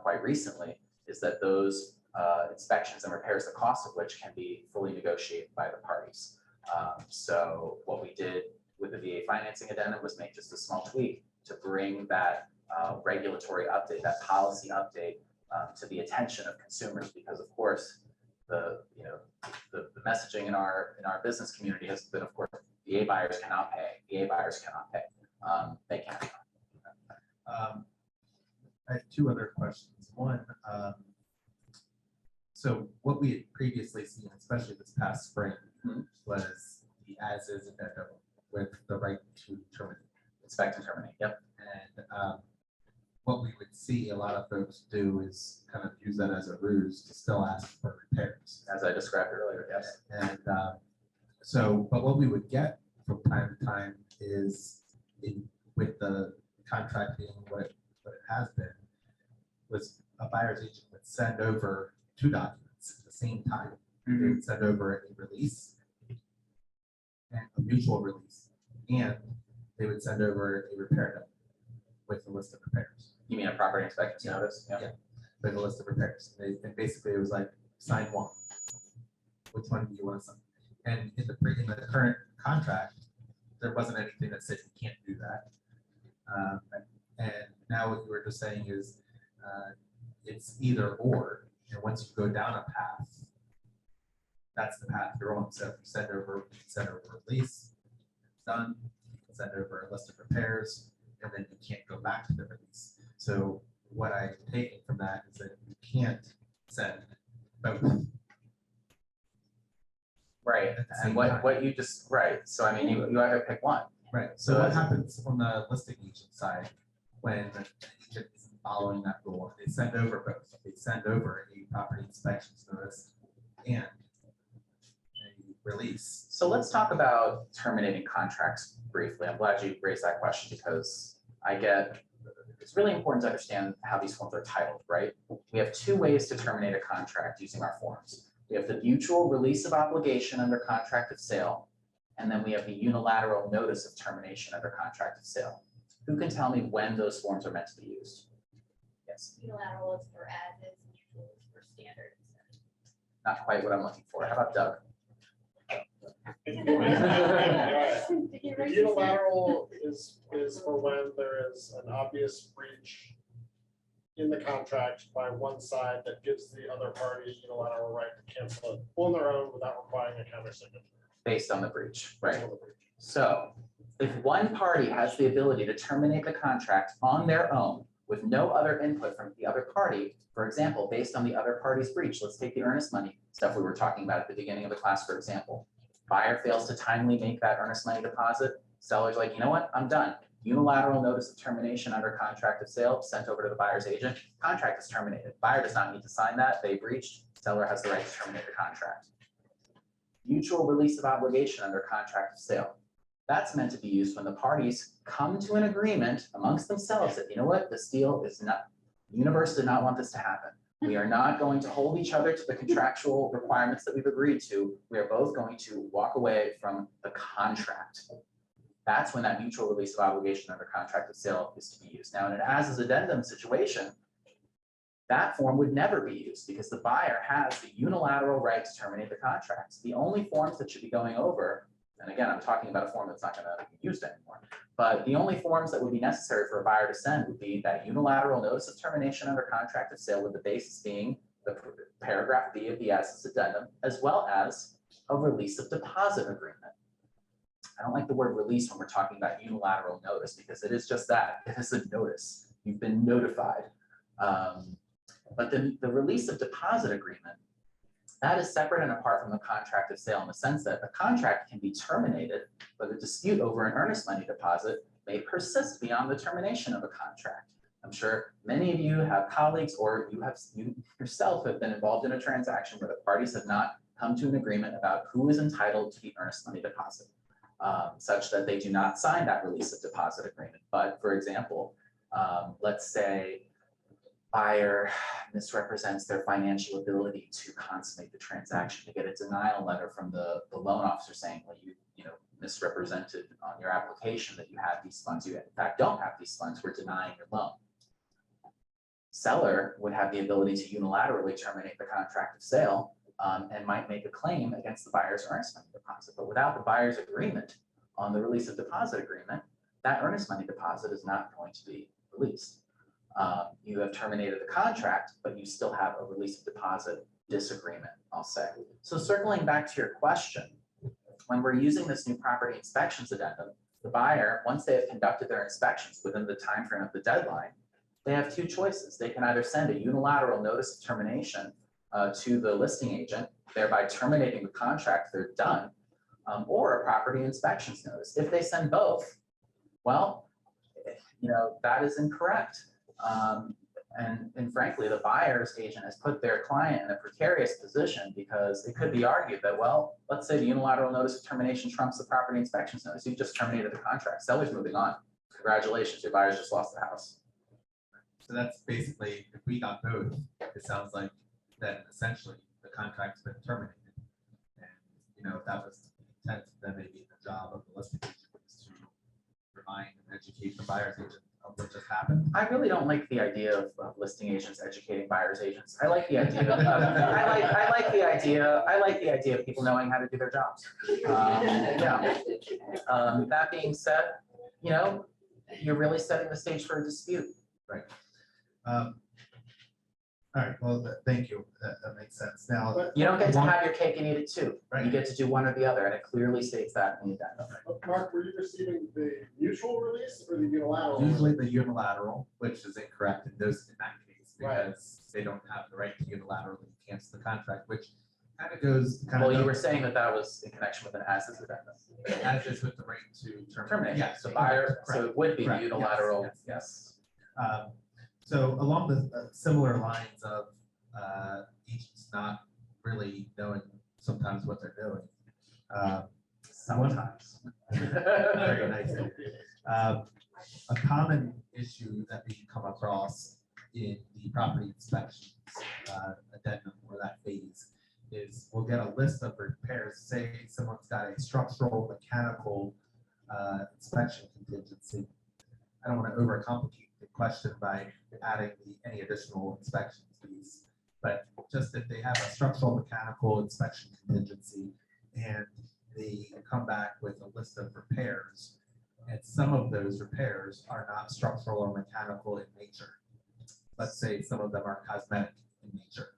quite recently is that those inspections and repairs, the cost of which can be fully negotiated by the parties. So what we did with the VA financing addendum was make just a small tweak to bring that regulatory update, that policy update to the attention of consumers, because of course the messaging in our business community has been, of course, VA buyers cannot pay. VA buyers cannot pay. They can't. I have 2 other questions. One, so what we had previously seen, especially this past spring, was the as-is addendum with the right to terminate. Inspect and terminate. Yep. And see a lot of folks do is kind of use that as a ruse to still ask for repairs. As I described earlier, yes. And so, but what we would get from time to time is with the contract being what it has been, was a buyer's agent would send over 2 documents at the same time. They would send over a release and a mutual release, and they would send over a repair note with a list of repairs. You mean a property inspection notice? Yeah, with a list of repairs. And basically it was like, sign one. Which one do you want to sign? And in the current contract, there wasn't anything that said you can't do that. And now what you were just saying is it's either or. And once you go down a path, that's the path you're on. So if you send over a release, it's done. You can send over a list of repairs, and then you can't go back to the release. So what I'm taking from that is that you can't send both. Right, At the and same what time. you just, right, so I mean, you either pick one. Right. So So what as- happens on the listing agent side when the agent isn't following that rule? They send over both. They send over a property inspections notice and a release. So let's talk about terminating contracts briefly. I'm glad you raised that question because it's really important to understand how these forms are titled, right? We have 2 ways to terminate a contract using our forms. We have the mutual release of obligation under contract of sale, and then we have the unilateral notice of termination under contract of sale. Who can tell me when those forms are meant to be used? Yes, Unilateral is for as is, mutual is for standard. not quite what I'm looking for. How about Doug? Unilateral is for when there is an obvious breach in the contract by one side that gives the other party unilateral right to cancel it on their own without requiring a countersignature. Based on the breach, right? On the breach. So if one party has the ability to terminate the contract on their own with no other input from the other party, for example, based on the other party's breach, let's take the earnest money stuff we were talking about at the beginning of the class, for example. Buyer fails to timely make that earnest money deposit. Seller's like, you know what, I'm done. Unilateral notice of termination under contract of sale sent over to the buyer's agent. Contract is terminated. Buyer does not need to sign that. They breached. Seller has the right to terminate the contract. Mutual release of obligation under contract of sale. That's meant to be used when the parties come to an agreement amongst themselves that, you know what, this deal is not, the universe did not want this to happen. We are not going to hold each other to the contractual requirements that we've agreed to. We are both going to walk away from the contract. That's when that mutual release of obligation under contract of sale is to be used. Now, in an as-is addendum situation, that form would never be used because the buyer has the unilateral right to terminate the contract. The only forms that should be going over, and again, I'm talking about a form that's not going to be used anymore, but the only forms that would be necessary for a buyer to send would be that unilateral notice of termination under contract of sale, with the basis being the paragraph B of the as-is addendum, as well as a release of deposit agreement. I don't like the word release when we're talking about unilateral notice because it is just that. It is a notice. You've been notified. But then the release of deposit agreement, that is separate and apart from the contract of sale in the sense that a contract can be terminated, but a dispute over an earnest money deposit may persist beyond the termination of a contract. I'm sure many of you have colleagues or you yourself have been involved in a transaction where the parties have not come to an agreement about who is entitled to the earnest money deposit, such that they do not sign that release of deposit agreement. But for example, let's say buyer misrepresents their financial ability to consummate the transaction, to get a denial letter from the loan officer saying, well, you misrepresented on your application that you have these funds. You in fact don't have these funds. We're denying your loan. Seller would have the ability to unilaterally terminate the contract of sale and might make a claim against the buyer's earnest money deposit. But without the buyer's agreement on the release of deposit agreement, that earnest money deposit is not going to be released. You have terminated the contract, but you still have a release of deposit disagreement, I'll say. So circling back to your question, when we're using this new property inspections addendum, the buyer, once they have conducted their inspections within the time frame of the deadline, they have 2 choices. They can either send a unilateral notice of termination to the listing agent, thereby terminating the contract, they're done, or a property inspections notice. If they send both, well, that is incorrect. And frankly, the buyer's agent has put their client in a precarious position because it could be argued that, well, let's say the unilateral notice of termination trumps the property inspections notice. You just terminated the contract. Seller's moving on. Congratulations, your buyer's just lost the house. So that's basically, if we got both, it sounds like that essentially the contract's been terminated. And, you know, if that was the intent, then maybe the job of the listing agent was to remind and educate the buyer's agent of what just happened. I really don't like the idea of listing agents educating buyer's agents. I like the idea of, I like the idea of people knowing how to do their jobs. That being said, you know, you're really setting the stage for a dispute. Right. All right, well, thank you. That makes sense. Now, You don't get to have your cake and eat it too. Right. You get to do one or the other, and it clearly states that in the addendum. Mark, were you receiving the mutual release or the unilateral? usually the unilateral, which is incorrect in that case, Right. because they don't have the right to unilaterally cancel the contract, which kind of goes. Well, you were saying that that was in connection with an as-is addendum. As is with the right to Terminate. Yes, So buyer, correct. so it would be Correct, yes, unilateral, yes. yes. So along the similar lines of agents not really knowing sometimes what they're doing. Sometimes. Very nice. A common issue that we come across in the property inspections addendum or that phase is we'll get a list of repairs. Say someone's got a structural, mechanical inspection contingency. I don't want to overcomplicate the question by adding any additional inspection fees, but just if they have a structural, mechanical inspection contingency and they come back with a list of repairs, and some of those repairs are not structural or mechanical in nature. Let's say some of them are cosmetic in nature.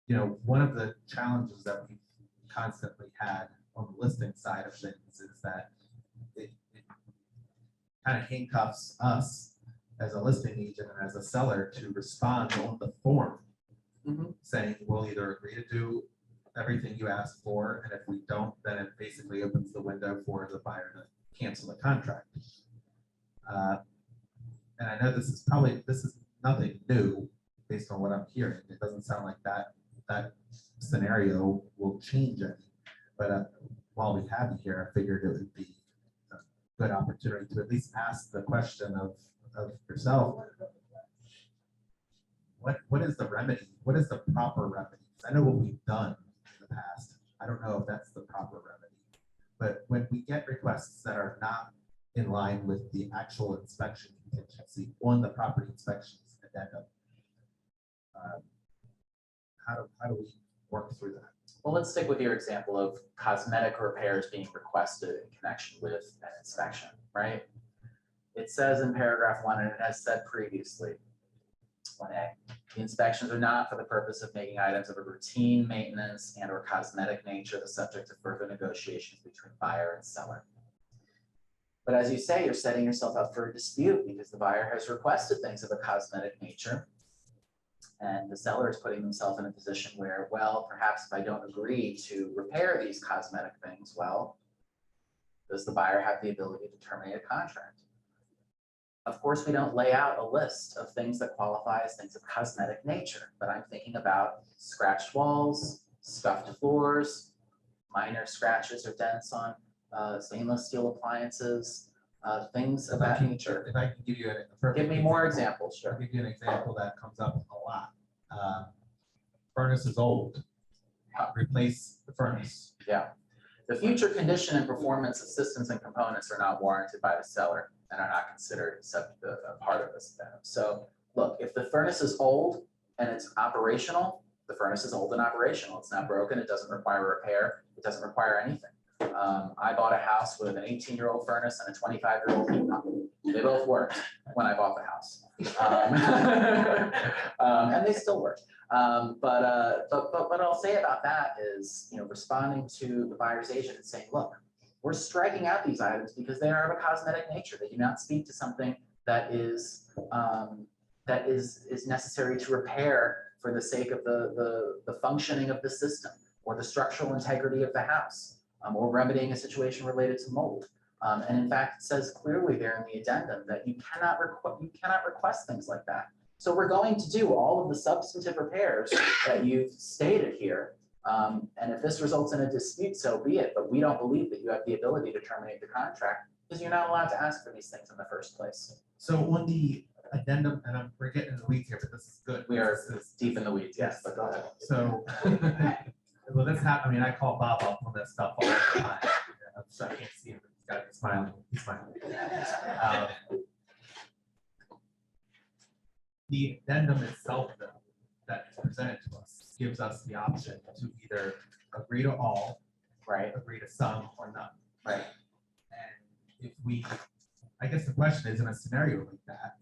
You know, one of the challenges that we've constantly had on the listing side of things is that it kind of handcuffs us as a listing agent and as a seller to respond on the form, saying we'll either agree to do everything you asked for, and if we don't, then it basically opens the window for the buyer to cancel the contract. And I know this is nothing new based on what I'm hearing. It doesn't sound like that scenario will change any. But while we have you here, I figured it would be a good opportunity to at least ask the question of yourself. What is the remedy? What is the proper remedy? I know what we've done in the past. I don't know if that's the proper remedy. But when we get requests that are not in line with the actual inspection contingency on the property inspections addendum, how do we work through that? Well, let's stick with your example of cosmetic repairs being requested in connection with an inspection, right? It says in paragraph 1, and it has said previously, 1A, the inspections are not for the purpose of making items of a routine maintenance and or cosmetic nature the subject of further negotiations between buyer and seller. But as you say, you're setting yourself up for a dispute because the buyer has requested things of a cosmetic nature. And the seller is putting himself in a position where, well, perhaps if I don't agree to repair these cosmetic things, well, does the buyer have the ability to terminate a contract? Of course, we don't lay out a list of things that qualify as things of cosmetic nature, but I'm thinking about scratched walls, scuffed floors, minor scratches or dents on stainless steel appliances, things of that nature. If I can give you a perfect Give me more example. examples, sure. I'll give you an example that comes up a lot. Furnace is old. Replace the furnace. Yeah. The future condition and performance of systems and components are not warranted by the seller and are not considered a part of this addendum. So look, if the furnace is old and it's operational, the furnace is old and operational. It's not broken. It doesn't require repair. It doesn't require anything. I bought a house with an 18-year-old furnace and a 25-year-old heat pump. They both worked when I bought the house, and they still work. But what I'll say about that is, you know, responding to the buyer's agent and saying, look, we're striking out these items because they are of a cosmetic nature. They do not speak to something that is necessary to repair for the sake of the functioning of the system or the structural integrity of the house, or remedying a situation related to mold. And in fact, it says clearly there in the addendum that you cannot request things like that. So we're going to do all of the substantive repairs that you've stated here. And if this results in a dispute, so be it, but we don't believe that you have the ability to terminate the contract because you're not allowed to ask for these things in the first place. So on the addendum, and we're getting in the weeds here, but this is good. We are This is- deep in the weeds, yes, but go ahead. So, well, this happened, I mean, I call Bob up on this stuff all the time. So I can't see him, he's got to smile, he's smiling. The addendum itself, though, that is presented to us, gives us the option to either agree to all, Right, agree to some, or none. right. And if we, I guess the question is, in a scenario like that,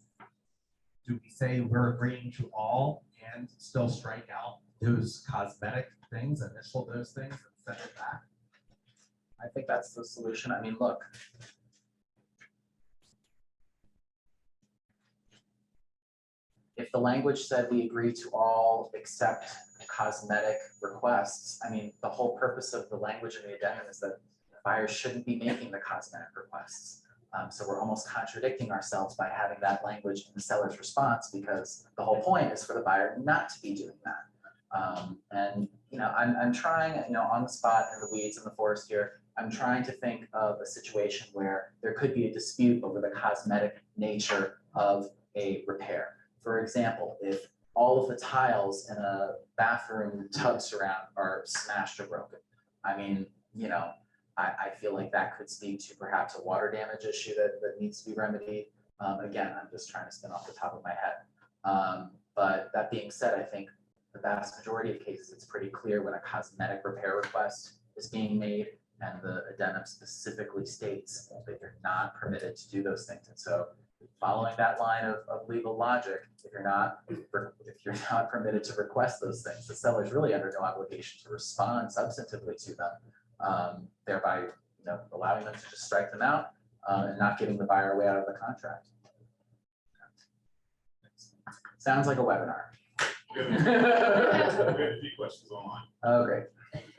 do we say we're agreeing to all and still strike out those cosmetic things, initial those things, and send it back? I think that's the solution. I mean, look. If the language said we agree to all except cosmetic requests, I mean, the whole purpose of the language in the addendum is that buyers shouldn't be making the cosmetic requests. So we're almost contradicting ourselves by having that language in the seller's response, because the whole point is for the buyer not to be doing that. And, you know, I'm trying, you know, on the spot in the weeds in the forest here, I'm trying to think of a situation where there could be a dispute over the cosmetic nature of a repair. For example, if all of the tiles in a bathroom tub surround are smashed or broken, I mean, you know, I feel like that could speak to perhaps a water damage issue that needs to be remedied. Again, I'm just trying to spin off the top of my head. But that being said, I think the vast majority of cases, it's pretty clear when a cosmetic repair request is being made, and the addendum specifically states that you're not permitted to do those things. And so following that line of legal logic, if you're not permitted to request those things, the seller is really under no obligation to respond substantively to them, thereby, you know, allowing them to just strike them out and not giving the buyer way out of the contract. Sounds like a webinar. We have a few questions online. Oh, great.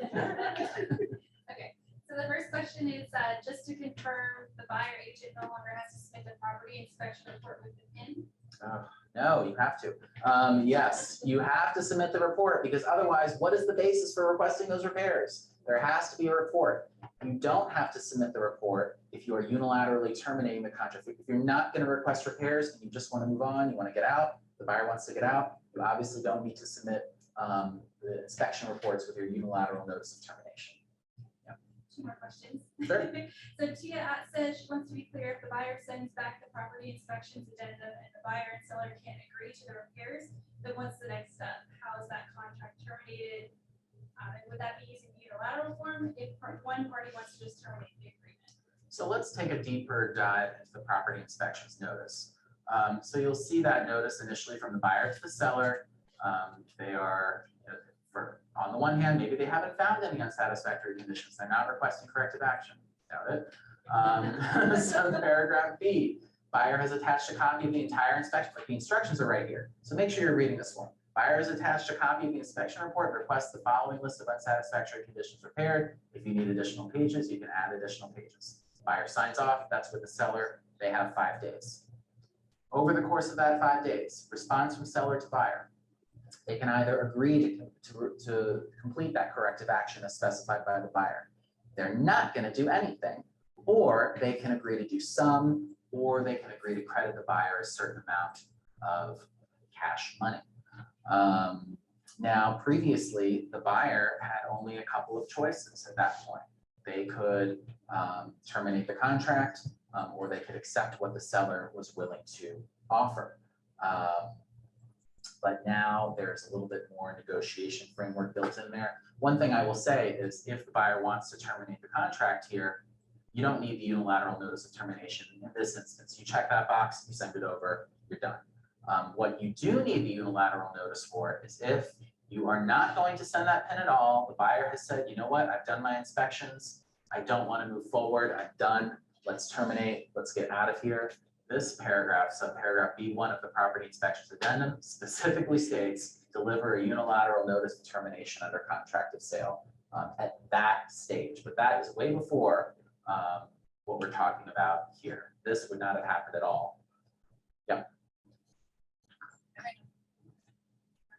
Okay, so the first question is, just to confirm, the buyer agent no longer has to submit the property inspection report with the PIN? No, you have to. Yes, you have to submit the report, because otherwise, what is the basis for requesting those repairs? There has to be a report. You don't have to submit the report if you are unilaterally terminating the contract. If you're not going to request repairs and you just want to move on, you want to get out, the buyer wants to get out, you obviously don't need to submit the inspection reports with your unilateral notice of termination. Two more questions. Sure. So Tia says she wants to be clear, if the buyer sends back the property inspections addendum and the buyer and seller can't agree to the repairs, then what's the next step? How is that contract terminated? And would that be using the unilateral form if one party wants to just terminate the agreement? So let's take a deeper dive into the property inspections notice. So you'll see that notice initially from the buyer to the seller. They are, on the one hand, maybe they haven't found any unsatisfactory conditions. They're not requesting corrective action. Doubt it. So paragraph B, buyer has attached a copy of the entire inspection, but the instructions are right here. So make sure you're reading this one. Buyer has attached a copy of the inspection report, requests the following list of unsatisfactory conditions repaired. If you need additional pages, you can add additional pages. Buyer signs off, that's with the seller. They have 5 days. Over the course of that 5 days, response from seller to buyer. They can either agree to complete that corrective action as specified by the buyer. They're not going to do anything, or they can agree to do some, or they can agree to credit the buyer a certain amount of cash money. Now, previously, the buyer had only a couple of choices at that point. They could terminate the contract, or they could accept what the seller was willing to offer. But now there's a little bit more negotiation framework built in there. One thing I will say is if the buyer wants to terminate the contract here, you don't need the unilateral notice of termination in this instance. You check that box, you send it over, you're done. What you do need the unilateral notice for is if you are not going to send that PIN at all, the buyer has said, you know what, I've done my inspections, I don't want to move forward, I'm done, let's terminate, let's get out of here. This paragraph, subparagraph B1 of the property inspections addendum specifically states, deliver a unilateral notice of termination under contract of sale at that stage. But that is way before what we're talking about here. This would not have happened at all. I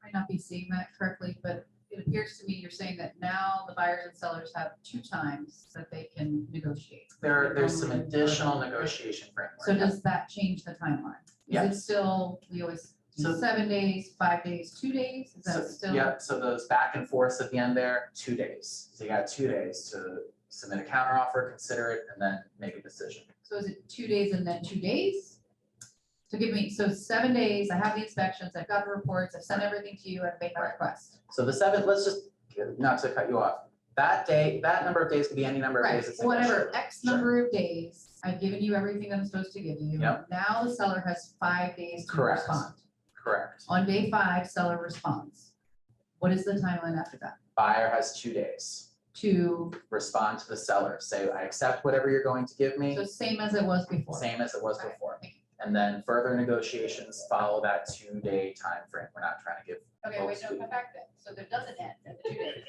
might not be seeing that correctly, but it appears to me you're saying that now the buyers and sellers have 2 times that they can negotiate. There's some additional negotiation framework. So does that change the timeline? Is Yes. it still, we always do So- 7 days, 5 days, 2 days? Is So, that still? yeah, so those back and forths at the end there, 2 days. So you got 2 days to submit a counteroffer, consider it, and then make a decision. So is it 2 days and then 2 days? So give me, so 7 days, I have the inspections, I've got the reports, I've sent everything to you, I've made my Right. request. So the 7th, let's just, not to cut you off, that day, that number of days could be any number of Right, days. it's whatever, negotiable. X Sure. number of days, I've given you everything that I'm supposed to give you. Yep. Now the seller has 5 days to Correct. respond. Correct. On day 5, seller responds. What is the timeline after that? Buyer has 2 days. To, Respond to the seller, say, I accept whatever you're going to give so me, same as it was before. same as it was Okay, before. thank you. And then further negotiations follow that 2-day time frame. We're not trying to give. Okay, wait, no, come back then. So there doesn't end at the 2 days.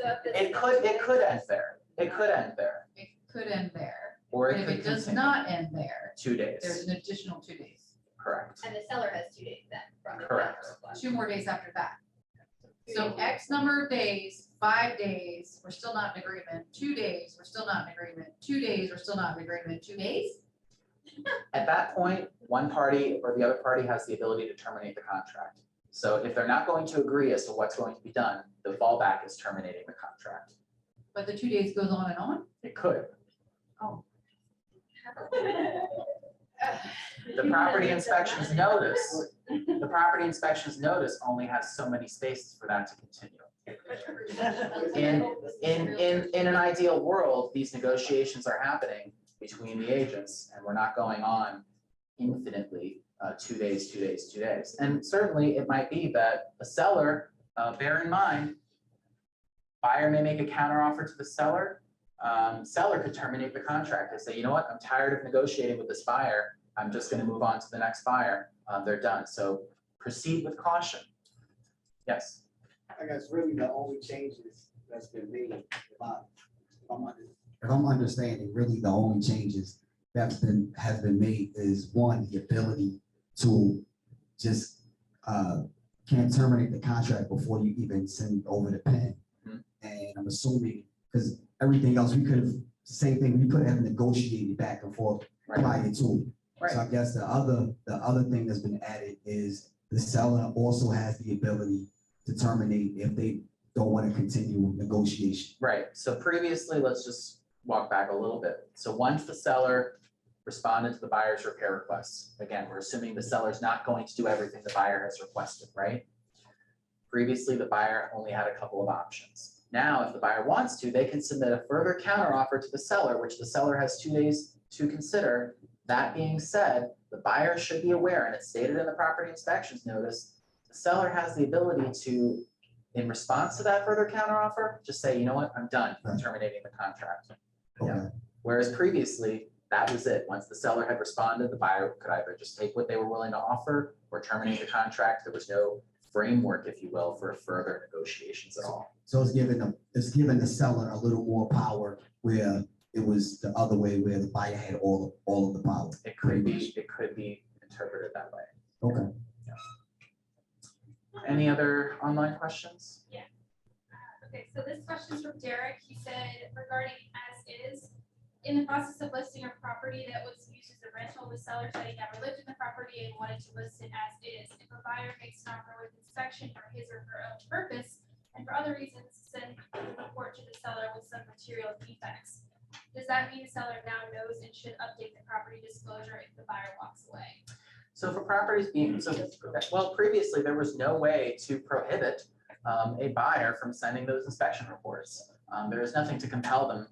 So if this- It could end there. It could end there, It could end there. or But it if could it does continue. not end there, 2 there's days, an additional 2 days. correct. And the seller has 2 days then from the Correct. counter request. 2 more days after that. 2 So days. X number of days, 5 days, we're still not in agreement. 2 days, we're still not in agreement. 2 days, we're still not in agreement. 2 days? At that point, one party or the other party has the ability to terminate the contract. So if they're not going to agree as to what's going to be done, the fallback is terminating the contract. But the 2 days goes on and on? It could. The property inspections notice only has so many spaces for that to continue. In an ideal world, these negotiations are happening between the agents and we're not going on infinitely, 2 days, 2 days, 2 days. And certainly it might be that the seller, bear in mind, buyer may make a counteroffer to the seller. Seller could terminate the contract and say, you know what, I'm tired of negotiating with this buyer. I'm just gonna move on to the next buyer. They're done. So proceed with caution. Yes. I guess really the only changes that's been made, if I'm understanding, really the only changes has been made is one, the ability to just can't terminate the contract before you even send over the pen. Mhm. And I'm assuming, because everything else, we could have, same thing, we could have negotiated back and forth Right. prior to. Right. So I guess the other thing that's been added is the seller also has the ability to terminate if they don't want to continue negotiation. Right, so previously, let's just walk back a little bit. So once the seller responded to the buyer's repair requests, again, we're assuming the seller's not going to do everything the buyer has requested, right? Previously, the buyer only had a couple of options. Now, if the buyer wants to, they can submit a further counteroffer to the seller, which the seller has 2 days to consider. That being said, the buyer should be aware, and it's stated in the property inspections notice, the seller has the ability to, in response to that further counteroffer, just say, you know what, I'm done, I'm terminating the contract. Okay. Whereas previously, that was it. Once the seller had responded, the buyer could either just take what they were willing to offer or terminate the contract. There was no framework, if you will, for further negotiations at all. So it's giving the seller a little more power where it was the other way where the buyer had all of the power. It could be interpreted that way. Okay. Any other online questions? Okay, so this question's from Derek. He said regarding as is, in the process of listing a property that was used as a rental, the seller said he never lived in the property and wanted to list it as is. If a buyer makes an offer with inspection for his or her own purpose and for other reasons, send the report to the seller with some material defects. Does that mean the seller now knows and should update the property disclosure if the buyer walks away? So for properties being, well, previously, there was no way to prohibit a buyer from sending those inspection reports. There is nothing to compel them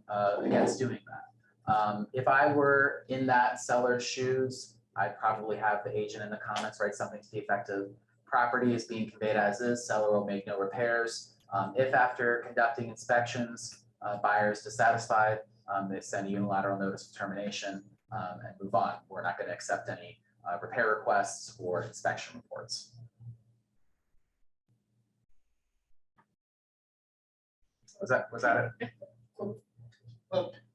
against doing that. If I were in that seller's shoes, I'd probably have the agent in the comments write something to the effect of property is being conveyed as is, seller will make no repairs. If after conducting inspections, buyer is dissatisfied, they send a unilateral notice of termination and move on. We're not going to accept any repair requests or inspection reports. Was that it?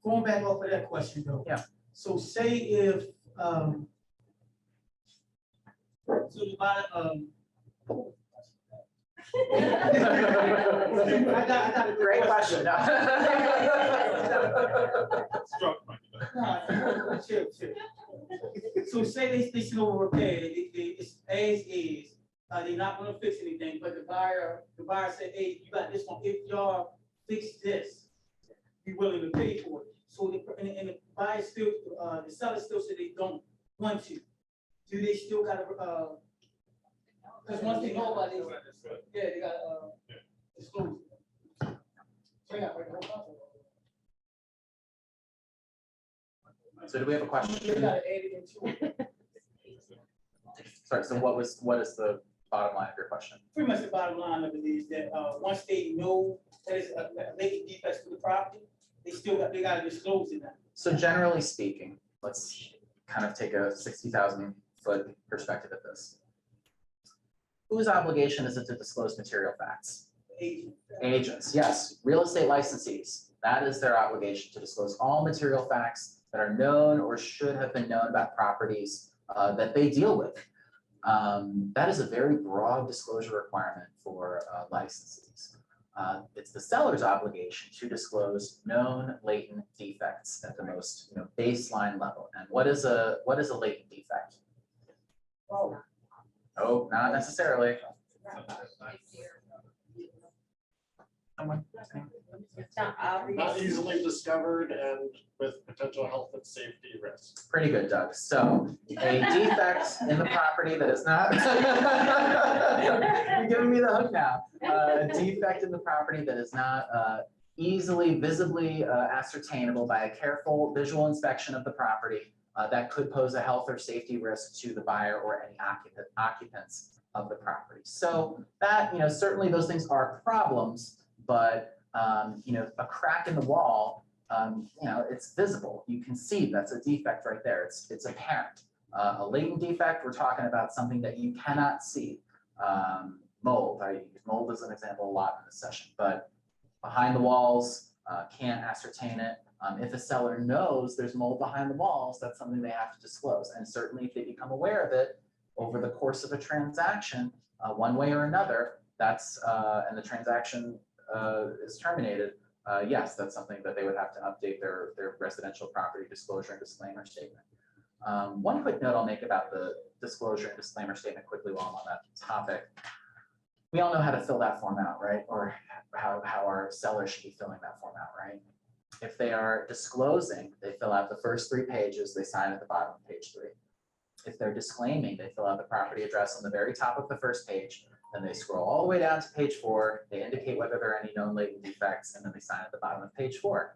Going going back off of that question though. Yeah. So say if, so the bottom, I got a Great question. No. Struck my. No, chill. So say they should over repair, it's as is, they're not gonna fix anything, but the buyer said, hey, you got this one, if y'all fix this, be willing to pay for it. So and the buyer still, the seller still said they don't want to. Do they still gotta, cause once they know about it, yeah, they gotta, disclose it. So yeah, right, So do we have a they question? gotta add it into it. Sorry, so what is the bottom line of your question? Pretty much the bottom line of it is that, once they know that it's a latent defects to the property, they gotta disclose it now. So generally speaking, let's kind of take a 60,000 foot perspective at this. Whose obligation is it to disclose material facts? Agent. Agents, yes. Real estate licensees, that is their obligation to disclose all material facts that are known or should have been known about properties that they deal with. That is a very broad disclosure requirement for licensees. It's the seller's obligation to disclose known latent defects at the most, baseline level. And what is a latent defect? Oh, not necessarily. Someone? Not easily discovered and with potential health and safety risks. Pretty good, Doug. So a defect in the property that is not. You're giving me the hook now. A defect in the property that is not easily visibly ascertainable by a careful visual inspection of the property that could pose a health or safety risk to the buyer or any occupants of the property. So that, certainly those things are problems, but a crack in the wall, it's visible. You can see that's a defect right there. It's apparent. A latent defect, we're talking about something that you cannot see. Mold, I use mold as an example a lot in this session, but behind the walls, can't ascertain it. If a seller knows there's mold behind the walls, that's something they have to disclose. And certainly if they become aware of it over the course of a transaction, one way or another, that's, and the transaction is terminated, yes, that's something that they would have to update their residential property disclosure and disclaimer statement. One quick note I'll make about the disclosure and disclaimer statement quickly while I'm on that topic. We all know how to fill that form out, right? Or how our sellers should be filling that form out, right? If they are disclosing, they fill out the first 3 pages, they sign at the bottom of page 3. If they're disclaiming, they fill out the property address on the very top of the first page, then they scroll all the way down to page 4, they indicate whether there are any known latent defects, and then they sign at the bottom of page 4.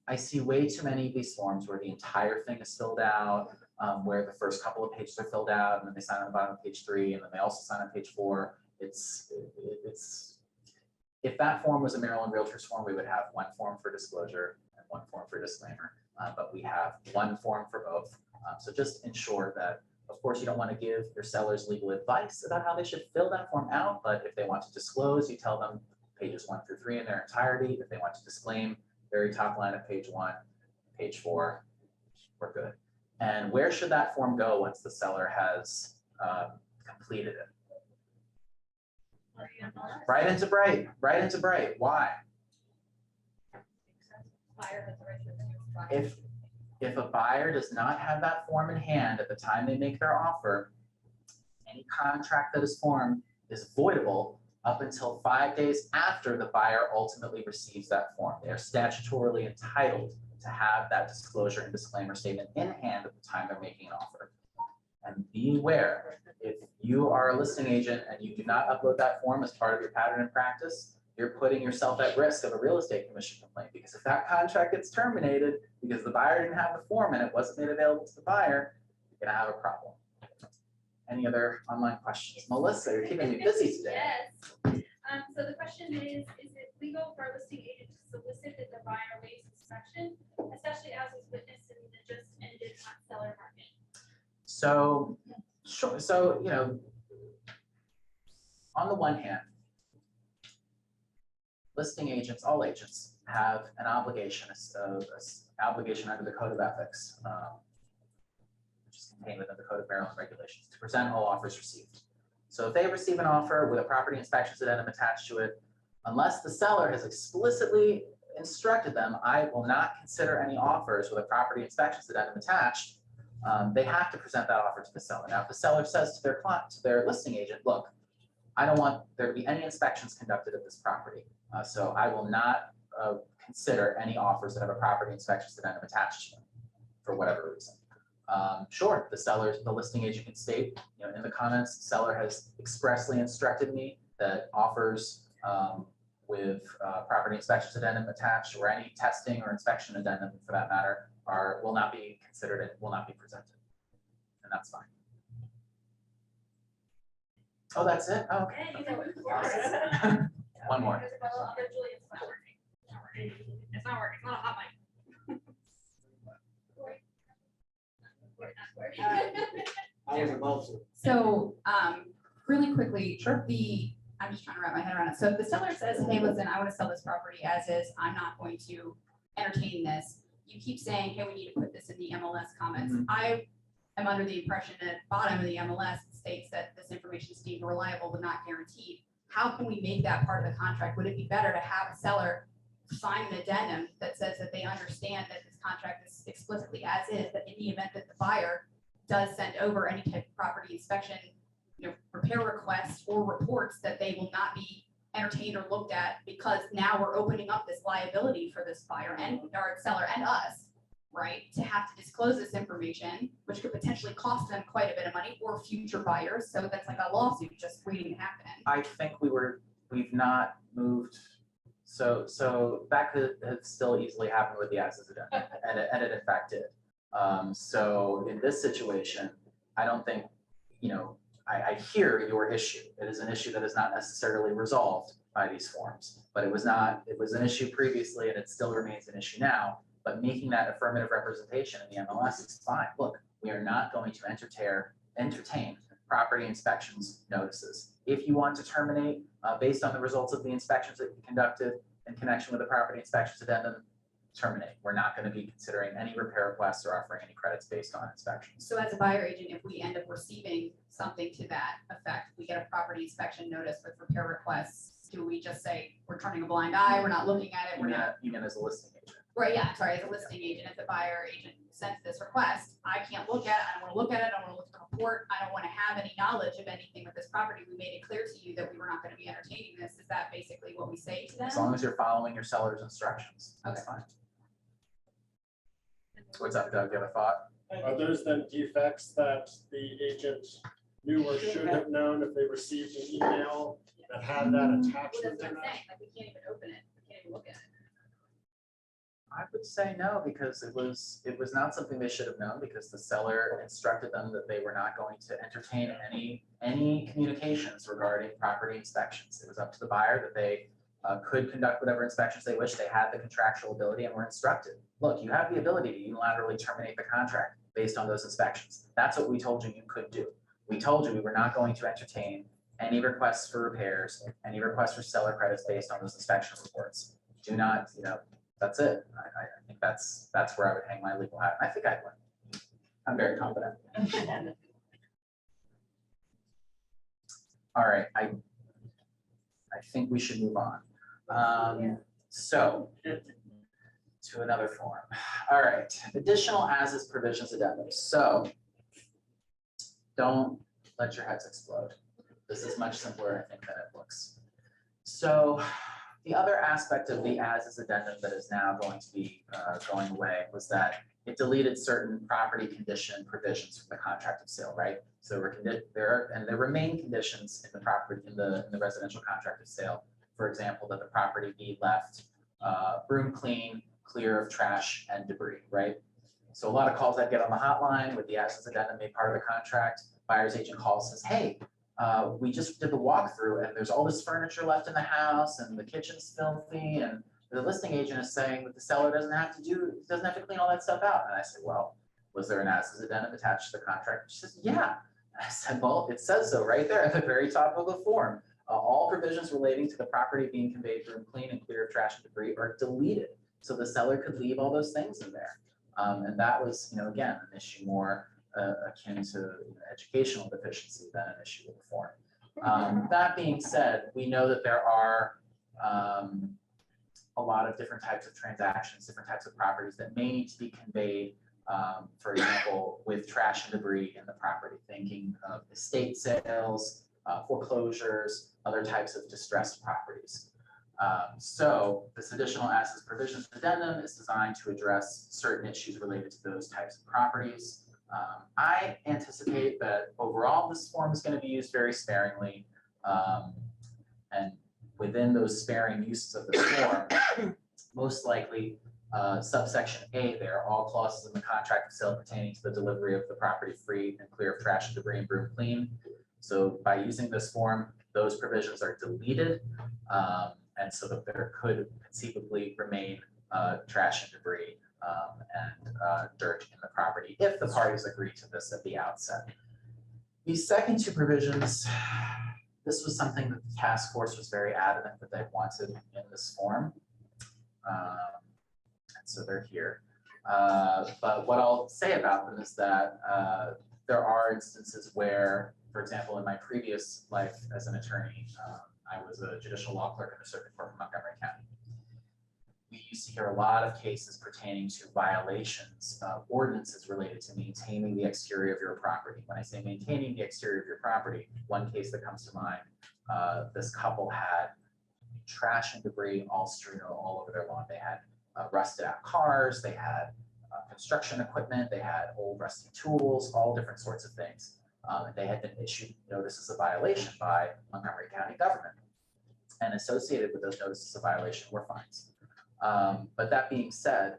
I see way too many of these forms where the entire thing is filled out, where the first couple of pages are filled out, and then they sign on the bottom of page 3, and then they also sign on page 4. If that form was a Maryland Realtors form, we would have one form for disclosure and one form for disclaimer, but we have one form for both. So just ensure that, of course, you don't want to give your sellers legal advice about how they should fill that form out, but if they want to disclose, you tell them pages 1 through 3 in their entirety. If they want to disclaim, very top line of page 1, page 4, we're good. And where should that form go once the seller has completed it? Right into Bright, right into Bright. Why? If a buyer does not have that form in hand at the time they make their offer, any contract that is formed is voidable up until 5 days after the buyer ultimately receives that form. They are statutorily entitled to have that disclosure and disclaimer statement in hand at the time they're making an offer. And be aware, if you are a listing agent and you do not upload that form as part of your pattern and practice, you're putting yourself at risk of a real estate commission complaint, because if that contract gets terminated because the buyer didn't have the form and it wasn't made available to the buyer, you're gonna have a problem. Any other online questions? Melissa, you're keeping me busy today. Yes. So the question is it legal for a listing agent to solicit that the buyer waives inspection, especially as was witnessed in the just ended hot seller market? So, sure. So, on the one hand, listing agents, all agents, have an obligation, obligation under the Code of Ethics, which is contained within the Code of Maryland regulations, to present all offers received. So if they receive an offer with a property inspections addendum attached to it, unless the seller has explicitly instructed them, I will not consider any offers with a property inspections addendum attached, they have to present that offer to the seller. Now, if the seller says to their client, to their listing agent, look, I don't want there to be any inspections conducted of this property, so I will not consider any offers that have a property inspections addendum attached to them for whatever reason. Sure, the listing agent can state, in the comments, the seller has expressly instructed me that offers with property inspections addendum attached, or any testing or inspection addendum for that matter, will not be considered and will not be presented. And that's fine. Oh, that's it? Oh, okay. Yeah, you know it. Awesome. One more. There's a bottle of other Julius, it's not working. It's not working, it's not a hot mic. I was about to. So, really quickly, Sure. I'm just trying to wrap my head around it. So if the seller says, hey, listen, I want to sell this property as is, I'm not going to entertain this. You keep saying, hey, we need to put this in the MLS comments. Mhm. I am under the impression that bottom of the MLS states that this information is deemed reliable but not guaranteed. How can we make that part of the contract? Would it be better to have a seller sign an addendum that says that they understand that this contract is explicitly as is, that in the event that the buyer does send over any type of property inspection, repair requests or reports, that they will not be entertained or looked at, because now we're opening up this liability for this buyer and our seller and us, right, to have to disclose this information, which could potentially cost them quite a bit of money or future buyers. So that's like a lawsuit just waiting to happen. I think we've not moved. So that could have still easily happened with the as-is addendum, and it in fact did. So in this situation, I don't think, I hear your issue. It is an issue that is not necessarily resolved by these forms, but it was an issue previously and it still remains an issue now, but making that affirmative representation in the MLS is fine. Look, we are not going to entertain property inspections notices. If you want to terminate based on the results of the inspections that you conducted in connection with the property inspections addendum, terminate. We're not going to be considering any repair requests or offering any credits based on inspections. So as a buyer agent, if we end up receiving something to that effect, we get a property inspection notice with repair requests, do we just say, we're turning a blind eye, we're not looking at it, we're not? You mean as a listing agent? Right, yeah, sorry, as a listing agent, if the buyer agent sends this request, I can't look at it, I don't want to look at it, I don't want to look at the report, I don't want to have any knowledge of anything with this property. We made it clear to you that we were not going to be entertaining this. Is that basically what we say to them? As long as you're following your seller's instructions, that's fine. What's up, Doug? You have a thought? Are those then defects that the agent knew or should have known if they received an email that had that Well, attachment that's what in I'm it? saying, like, we can't even open it, we can't even look at it. I would say no, because it was not something they should have known, because the seller instructed them that they were not going to entertain any communications regarding property inspections. It was up to the buyer that they could conduct whatever inspections they wish. They had the contractual ability and were instructed. Look, you have the ability to unilaterally terminate the contract based on those inspections. That's what we told you you could do. We told you we were not going to entertain any requests for repairs, any requests for seller credits based on those inspection reports. Do not, that's it. I think that's where I would hang my legal hat. I think I'd win. I'm very confident. All right, I think we should move on. So to another form. All right, additional as-is provisions addendum. So don't let your heads explode. This is much simpler, I think, than it looks. So the other aspect of the as-is addendum that is now going to be going away was that it deleted certain property condition provisions from the contract of sale, right? So there remain conditions in the property in the residential contract of sale. For example, that the property be left broom clean, clear of trash and debris, right? So a lot of calls I get on the hotline with the as-is addendum made part of the contract. Buyer's agent calls, says, hey, we just did the walkthrough and there's all this furniture left in the house and the kitchen's filthy, and the listing agent is saying that the seller doesn't have to clean all that stuff out. And I said, well, was there an as-is addendum attached to the contract? She says, yeah. I said, well, it says so right there at the very top of the form. All provisions relating to the property being conveyed through clean and clear of trash and debris are deleted. So the seller could leave all those things in there. And that was, again, an issue more akin to educational deficiency than an issue of form. That being said, we know that there are a lot of different types of transactions, different types of properties that may need to be conveyed, for example, with trash and debris in the property, thinking of estate sales, foreclosures, other types of distressed properties. So this additional assets provisions addendum is designed to address certain issues related to those types of properties. I anticipate that overall this form is going to be used very sparingly, and within those sparing uses of the form, most likely subsection A there, all clauses in the contract of sale pertaining to the delivery of the property free and clear of trash and debris and broom clean. So by using this form, those provisions are deleted, and so that there could conceivably remain trash and debris and dirt in the property if the parties agree to this at the outset. These second two provisions, this was something that the task force was very adamant that they wanted in this form. And so they're here. But what I'll say about them is that there are instances where, for example, in my previous life as an attorney, I was a judicial law clerk in the Circuit Court of Montgomery County. We used to hear a lot of cases pertaining to violations of ordinances related to maintaining the exterior of your property. When I say maintaining the exterior of your property, one case that comes to mind, this couple had trash and debris all strewn all over their lawn. They had rusted out cars, they had construction equipment, they had old rusty tools, all different sorts of things. And they had been issued notices of violation by Montgomery County government. And associated with those notices of violation were fines. But that being said,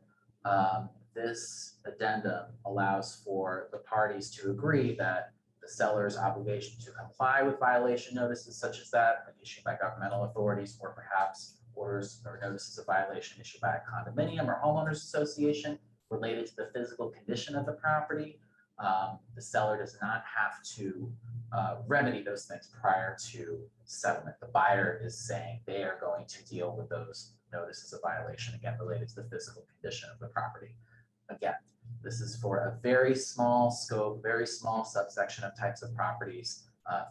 this addendum allows for the parties to agree that the seller's obligation to comply with violation notices such as that issued by governmental authorities, or perhaps orders or notices of violation issued by a condominium or homeowners association related to the physical condition of the property. The seller does not have to remedy those things prior to settlement. The buyer is saying they are going to deal with those notices of violation, again, related to the physical condition of the property. Again, this is for a very small scope, very small subsection of types of properties,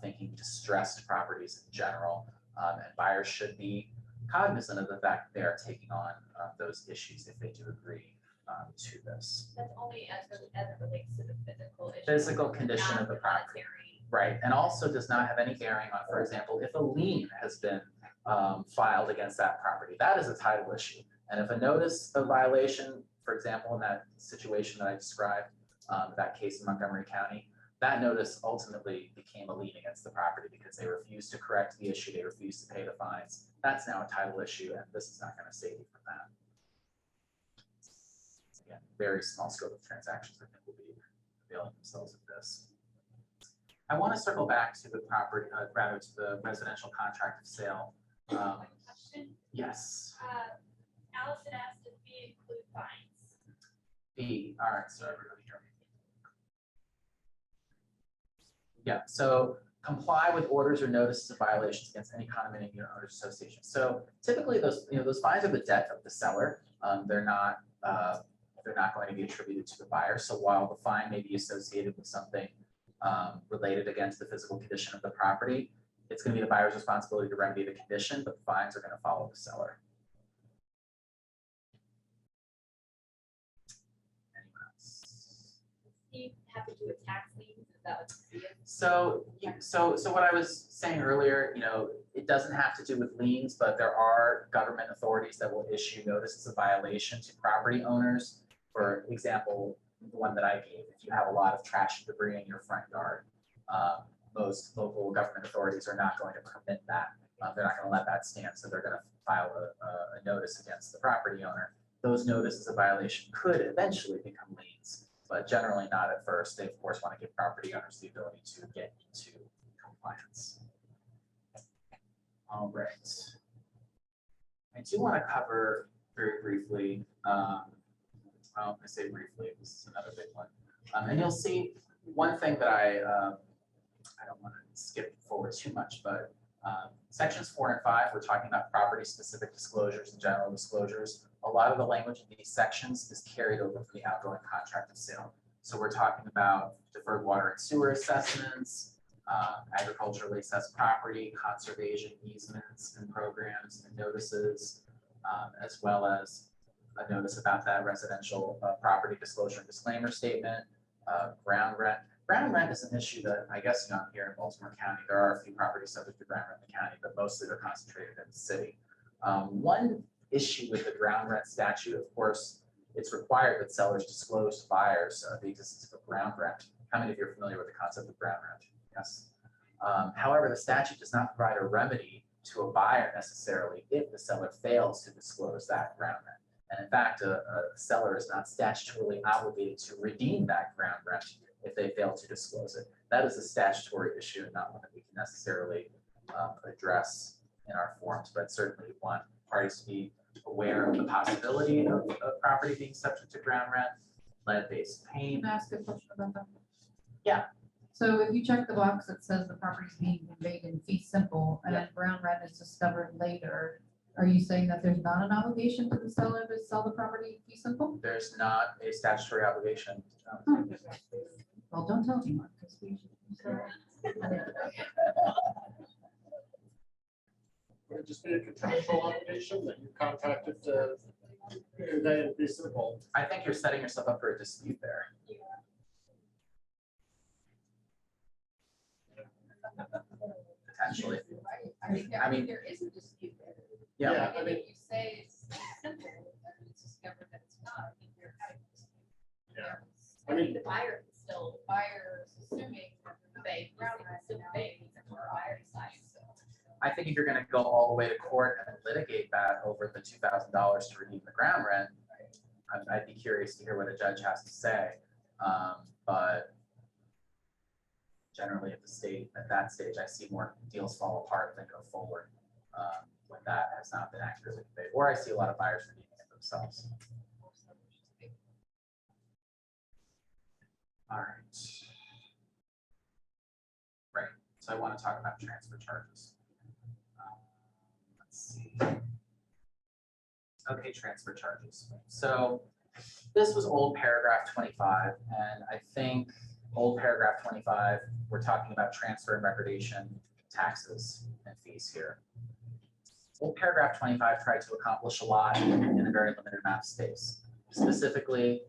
thinking distressed properties in general, and buyers should be cognizant of the fact that they are taking on those issues if they do agree to this. That's only as it relates to the physical issue. Physical condition not of the property. monetary. Right, and also does not have any bearing on, for example, if a lien has been filed against that property. That is a title issue. And if a notice of violation, for example, in that situation that I described, that case in Montgomery County, that notice ultimately became a lien against the property because they refused to correct the issue, they refused to pay the fines. That's now a title issue, and this is not going to save you from that. Again, very small scope of transactions I think will be availing themselves of this. I want to circle back to the property, rather to the residential contract of sale. Question. Yes, Allison asked if we include fines. B, all right, so everybody hear me. Yeah, so comply with orders or notices of violations against any condominium unit owners association. So typically those, those fines are the debt of the seller. They're not going to be attributed to the buyer. So while the fine may be associated with something related against the physical condition of the property, it's going to be the buyer's responsibility to remedy the condition, but the fines are going to follow the seller. Anyone else? Do you have to do with tax liens? Is that what you see? So what I was saying earlier, it doesn't have to do with liens, but there are government authorities that will issue notices of violation to property owners. For example, the one that I gave, if you have a lot of trash and debris in your front yard, most local government authorities are not going to permit that. They're not going to let that stand, so they're going to file a notice against the property owner. Those notices of violation could eventually become liens, but generally not at first. They, of course, want to give property owners the ability to get into compliance. All right. I do want to cover very briefly, well, I say briefly, this is another big one. And you'll see one thing that I don't want to skip forward too much, but Sections 4 and 5, we're talking about property-specific disclosures and general disclosures. A lot of the language in these sections is carried over from the outgoing contract of sale. So we're talking about deferred water and sewer assessments, agriculturally assessed property, conservation easements and programs and notices, as well as a notice about that residential property disclosure and disclaimer statement, ground rent. Ground rent is an issue that I guess not here in Baltimore County. There are a few properties subject to ground rent in the county, but mostly they're concentrated in the city. One issue with the ground rent statute, of course, it's required that sellers disclose to buyers the existence of ground rent. How many of you are familiar with the concept of ground rent? Yes. However, the statute does not provide a remedy to a buyer necessarily if the seller fails to disclose that ground rent. And in fact, a seller is not statutorily obligated to redeem that ground rent if they fail to disclose it. That is a statutory issue and not one that we can necessarily address in our forms, but certainly want parties to be aware of the possibility of property being subject to ground rent, lead-based paint. Can I ask a question about that? Yeah. So if you check the box that says the property is being conveyed in fee simple and then ground rent is discovered later, are you saying that there's not an obligation to the seller to sell the property fee simple? There's not a statutory obligation. Well, don't tell anyone, because we should. Would it just be a contractual obligation that you contracted to convey and be simple? I think you're setting yourself up for a dispute there. Potentially. I mean, there is a dispute there. Yeah. I mean, If you say it's simple, and it's discovered that it's not, I think you're having a dispute. Yeah. I mean, the buyer is still, the buyer is assuming that they, ground rent is still paid, except for our buyer side, so. I think if you're going to go all the way to court and litigate that over the $2,000 to redeem the ground rent, I'd be curious to hear what a judge has to say. But generally at that stage, I see more deals fall apart than go forward when that has not been accurately conveyed. Or I see a lot of buyers redeeming it themselves. All right. Right. So I want to talk about transfer charges. Let's see. Okay, transfer charges. So this was old paragraph 25, and I think old paragraph 25, we're talking about transfer and recordation taxes and fees here. Old paragraph 25 tried to accomplish a lot in a very limited amount of space. Specifically,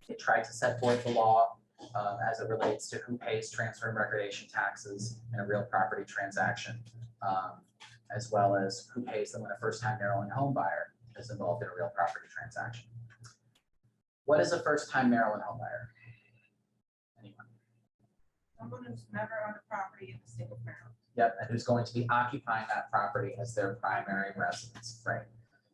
it tried to set forth the law as it relates to who pays transfer and recordation taxes in a real property transaction, as well as who pays them when a first-time Maryland home buyer is involved in a real property transaction. What is a first-time Maryland home buyer? Anyone? Someone who's never owned a property in the state of Maryland. Yep, and who's going to be occupying that property as their primary residence, right?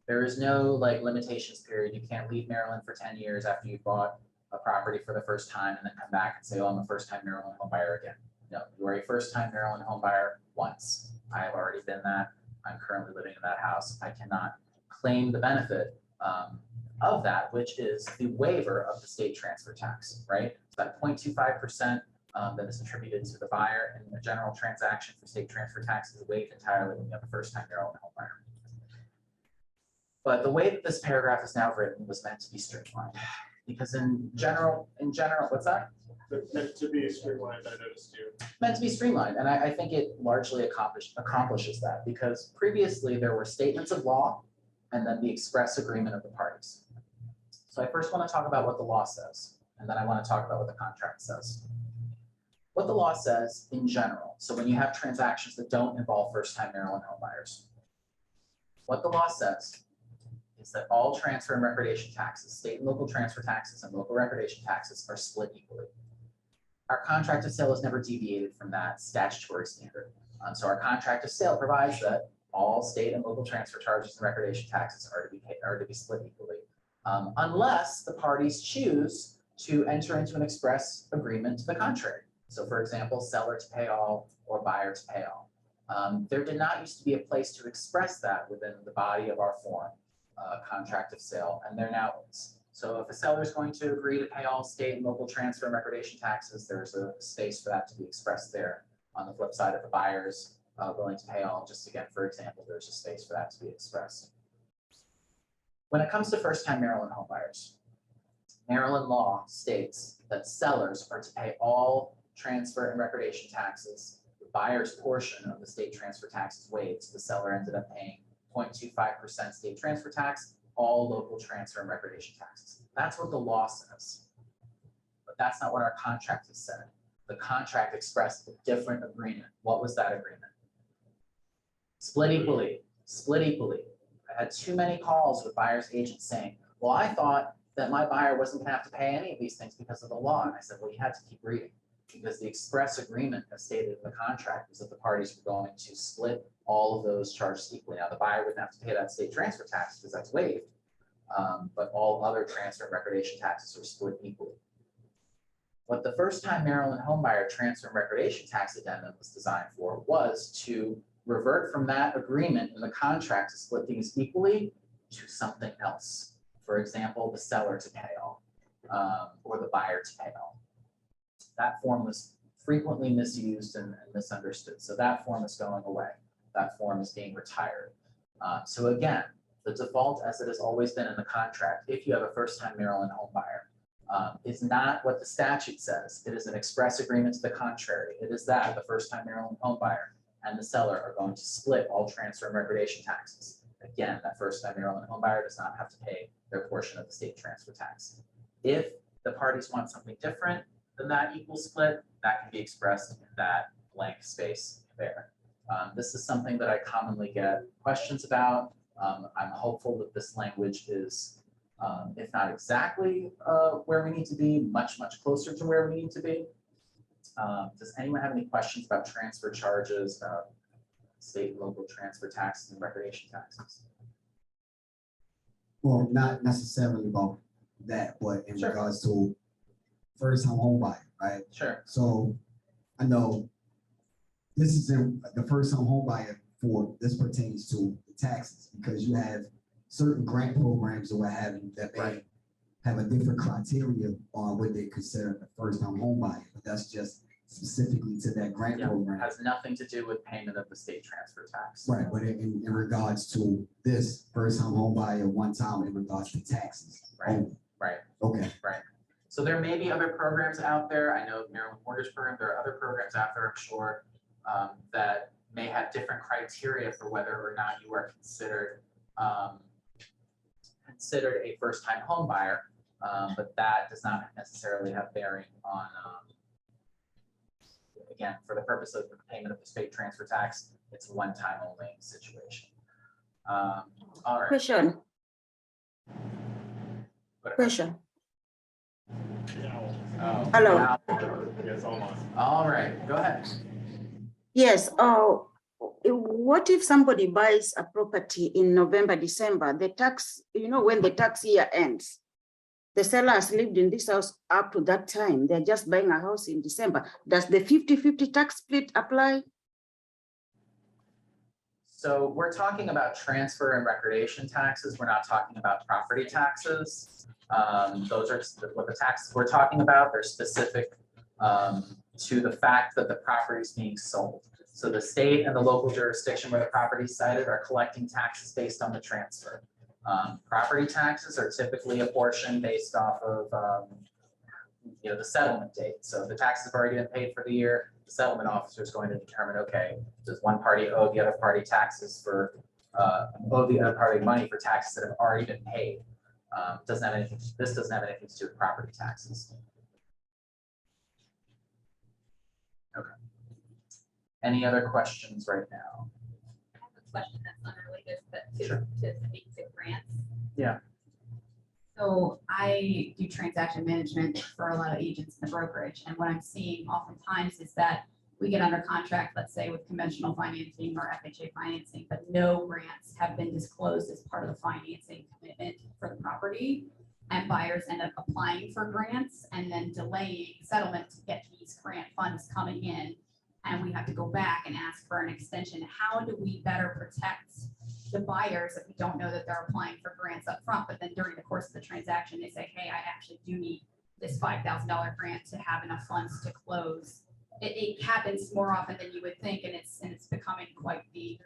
There is no like limitations period. You can't leave Maryland for 10 years after you bought a property for the first time and then come back and say, oh, I'm a first-time Maryland home buyer again. No, you are a first-time Maryland home buyer once. I have already been that. I'm currently living in that house. I cannot claim the benefit of that, which is the waiver of the state transfer tax, right? So that 0.25% that is attributed to the buyer in a general transaction for state transfer tax is waived entirely when you have a first-time Maryland home buyer. But the way that this paragraph is now written was meant to be streamlined, because in general, what's that? Meant to be streamlined, I noticed you. Meant to be streamlined, and I think it largely accomplishes that, because previously there were statements of law and then the express agreement of the parties. So I first want to talk about what the law says, and then I want to talk about what the contract says. What the law says in general, so when you have transactions that don't involve first-time Maryland home buyers, what the law says is that all transfer and recordation taxes, state and local transfer taxes and local recordation taxes are split equally. Our contract of sale has never deviated from that statutory standard. So our contract of sale provides that all state and local transfer charges and recordation taxes are to be split equally, unless the parties choose to enter into an express agreement to the contrary. So for example, seller to pay all or buyer to pay all. There did not used to be a place to express that within the body of our form, contract of sale, and there now is. So if a seller is going to agree to pay all state and local transfer and recordation taxes, there's a space for that to be expressed there. On the flip side, if the buyer's willing to pay all, just again, for example, there's a space for that to be expressed. When it comes to first-time Maryland home buyers, Maryland law states that sellers are to pay all transfer and recordation taxes. The buyer's portion of the state transfer tax is waived, so the seller ended up paying 0.25% state transfer tax, all local transfer and recordation taxes. That's what the law says. But that's not what our contract has said. The contract expressed a different agreement. What was that agreement? Split equally, split equally. I had too many calls with buyer's agents saying, well, I thought that my buyer wasn't gonna have to pay any of these things because of the law. And I said, well, you had to keep reading, because the express agreement as stated in the contract was that the parties were going to split all of those charges equally. Now, the buyer wouldn't have to pay that state transfer tax because that's waived, but all other transfer and recordation taxes are split equally. What the first-time Maryland homebuyer transfer and recordation tax addendum was designed for was to revert from that agreement in the contract to split things equally to something else. For example, the seller to pay all, or the buyer to pay all. That form was frequently misused and misunderstood. So that form is going away. That form is being retired. So again, the default, as it has always been in the contract, if you have a first-time Maryland homebuyer, is not what the statute says. It is an express agreement to the contrary. It is that the first-time Maryland homebuyer and the seller are going to split all transfer and recordation taxes. Again, that first-time Maryland homebuyer does not have to pay their portion of the state transfer tax. If the parties want something different than that equal split, that can be expressed in that blank space there. This is something that I commonly get questions about. I'm hopeful that this language is, if not exactly where we need to be, much, much closer to where we need to be. Does anyone have any questions about transfer charges, about state and local transfer taxes and recordation taxes? Well, not necessarily about that, but in Sure. regards to first-time home buyer, right? Sure. So I know this is the first-time home buyer for, this pertains to the taxes, because you have certain grant programs or what have you that may Right. have a different criteria on what they consider a first-time home buyer, but that's just specifically to that grant Yeah, program. has nothing to do with payment of the state transfer tax. Right, but in regards to this first-time home buyer, one time in regards to taxes. Right. only. Right. Okay. So there may be other programs out there. I know Maryland Mortgage Program, there are other programs out there, I'm sure, that may have different criteria for whether or not you are considered a first-time home buyer, but that does not necessarily have bearing on, again, for the purpose of the payment of the state transfer tax, it's a one-time only situation. All right. Question. What- Question. Oh, Hello. wow. Yes, almost. All right, go ahead. Yes. What if somebody buys a property in November, December, the tax, when the tax year ends, the seller has lived in this house up to that time, they're just buying a house in December. Does the 50-50 tax split apply? So we're talking about transfer and recordation taxes. We're not talking about property taxes. Those are what the taxes we're talking about. They're specific to the fact that the property is being sold. So the state and the local jurisdiction where the property is cited are collecting taxes based on the transfer. Property taxes are typically a portion based off of the settlement date. So if the taxes have already been paid for the year, the settlement officer is going to determine, okay, does one party owe the other party taxes for owe the other party money for taxes that have already been paid. This doesn't have anything to do with property taxes. Okay. Any other questions right now? I have a question that's unrelated, but Sure. to speak to grants. Yeah. So I do transaction management for a lot of agents in the brokerage, and what I'm seeing oftentimes is that we get under contract, let's say with conventional financing or FHA financing, but no grants have been disclosed as part of the financing commitment for the property. And buyers end up applying for grants and then delaying settlement to get these grant funds coming in. And we have to go back and ask for an extension. How do we better protect the buyers if we don't know that they're applying for grants up front, but then during the course of the transaction, they say, hey, I actually do need this $5,000 grant to have enough funds to close it happens more often than you would think, and it's becoming quite the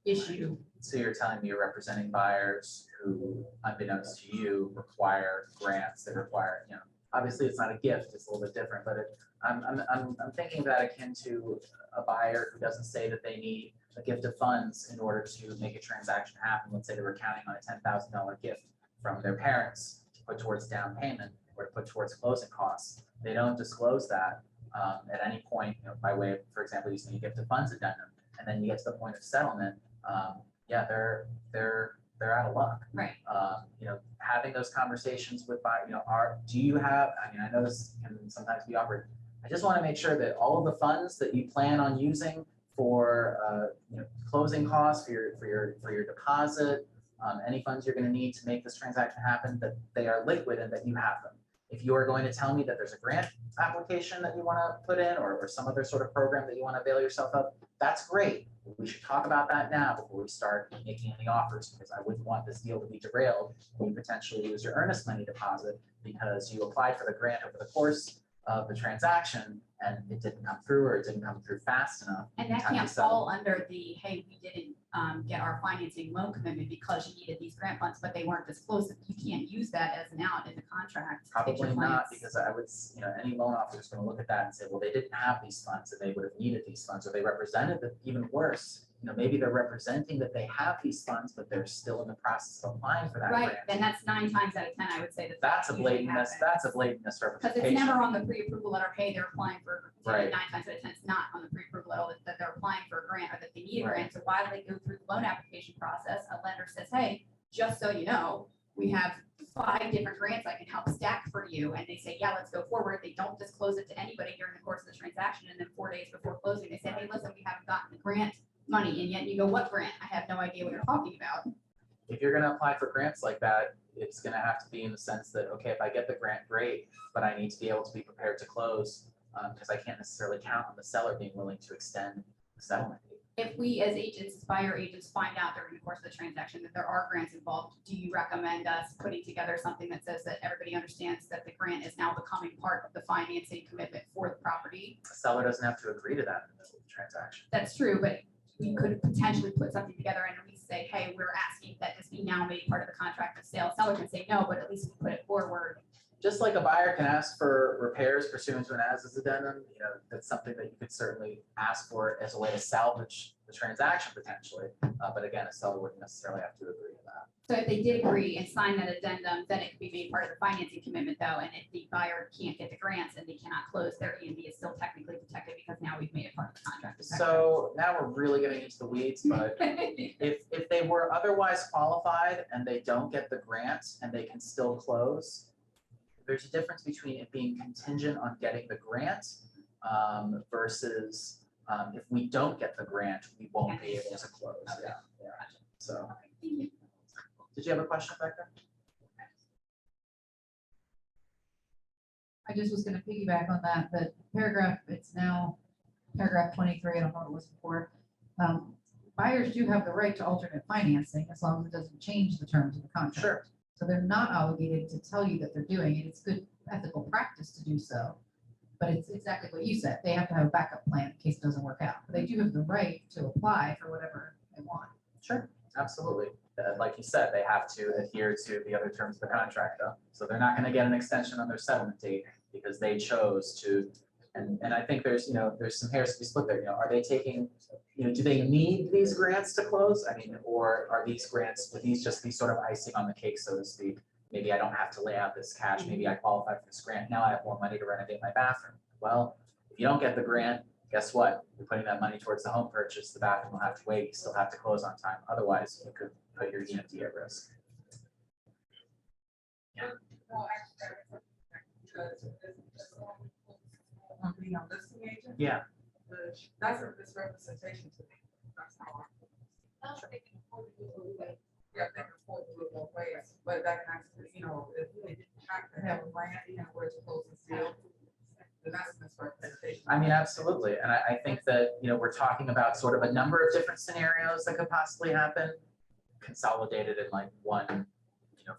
issue. So you're telling me you're representing buyers who, unbeknownst to you, require grants that require, obviously it's not a gift, it's a little bit different, but I'm thinking that akin to a buyer who doesn't say that they need a gift of funds in order to make a transaction happen. Let's say they were counting on a $10,000 gift from their parents to put towards down payment or to put towards closing costs. They don't disclose that at any point, by way of, for example, using a gift of funds addendum, and then you get to the point of settlement. Yeah, they're out of luck. Right. Having those conversations with do you have, I know this can sometimes be awkward. I just want to make sure that all of the funds that you plan on using for closing costs, for your deposit, any funds you're going to need to make this transaction happen, that they are liquid and that you have them. If you are going to tell me that there's a grant application that you want to put in or some other sort of program that you want to avail yourself of, that's great. We should talk about that now before we start making any offers, because I wouldn't want this deal to be derailed when you potentially lose your earnest money deposit because you applied for the grant over the course of the transaction and it didn't come through, or it didn't come through fast enough. And that can't fall under the, hey, we didn't get our financing loan commitment because you needed these grant funds, but they weren't disclosed. You can't use that as an out in the contract. to get your Probably not, clients. because I would, any loan officer is going to look at that and say, well, they didn't have these funds and they would have needed these funds, or they represented that. Even worse, maybe they're representing that they have these funds, but they're still in the process of applying for that Right, grant. then that's 9 times out of 10, I would say that. That's a usually blatant happens. that's a blatant Because misrepresentation. it's never on the pre-approval letter, hey, they're applying for, Right. 9 times out of 10, it's not on the pre-approval letter that they're applying for a grant or that they need a Right. grant. So while they go through the loan application process, a lender says, hey, just so you know, we have 5 different grants I can help stack for you. And they say, yeah, let's go forward. They don't disclose it to anybody during the course of the transaction. And then 4 days before closing, they say, hey, listen, we haven't gotten the grant money. And yet you go, what grant? I have no idea what you're talking about. If you're going to apply for grants like that, it's going to have to be in the sense that, okay, if I get the grant, great, but I need to be able to be prepared to close because I can't necessarily count on the seller being willing to extend the settlement date. If we as agents, as buyer agents, find out during the course of the transaction that there are grants involved, do you recommend us putting together something that says that everybody understands that the grant is now becoming part of the financing commitment for the property? The seller doesn't have to agree to that in the middle of the transaction. That's true, but we could potentially put something together and we say, hey, we're asking that this be now made part of the contract of sale. Seller can say no, but at least we put it forward. Just like a buyer can ask for repairs pursuant to an as-is addendum, that's something that you could certainly ask for as a way to salvage the transaction potentially. But again, a seller wouldn't necessarily have to agree to that. So if they did agree and sign that addendum, then it could be made part of the financing commitment though. And if the buyer can't get the grants and they cannot close, their E&D is still technically protected because now we've made it part of the contract. So now we're really getting into the weeds, but if they were otherwise qualified and they don't get the grant and they can still close, there's a difference between it being contingent on getting the grant versus if we don't get the grant, we won't be able to close. Okay. Yeah. So, Okay, thank you. did you have a question back there? I just was gonna piggyback on that, but paragraph, it's now paragraph 23, I don't know what it was before. Buyers do have the right to alternate financing as long as it doesn't change the terms of the contract. Sure. So they're not obligated to tell you that they're doing it. It's good ethical practice to do so. But it's exactly what you said. They have to have a backup plan in case it doesn't work out. But they do have the right to apply for whatever they want. Sure, absolutely. Like you said, they have to adhere to the other terms of the contract though. So they're not going to get an extension on their settlement date because they chose to. And I think there's some hairs to be split there. Are they taking, do they need these grants to close? I mean, or are these grants, with these just these sort of icing on the cake, so to speak? Maybe I don't have to lay out this cash. Maybe I qualify for this grant. Now I have more money to renovate my bathroom. Well, if you don't get the grant, guess what? You're putting that money towards the home purchase. The bathroom will have to wait. You still have to close on time. Otherwise, you could put your EMD at risk. Being a listing agent, Yeah. that's a misrepresentation to me. That's how I. Yeah, they can afford to do it both ways, but that can actually, if they didn't have to have a plan, where to close the deal, then that's a misrepresentation. I mean, absolutely. And I think that, we're talking about sort of a number of different scenarios that could possibly happen, consolidated in like one,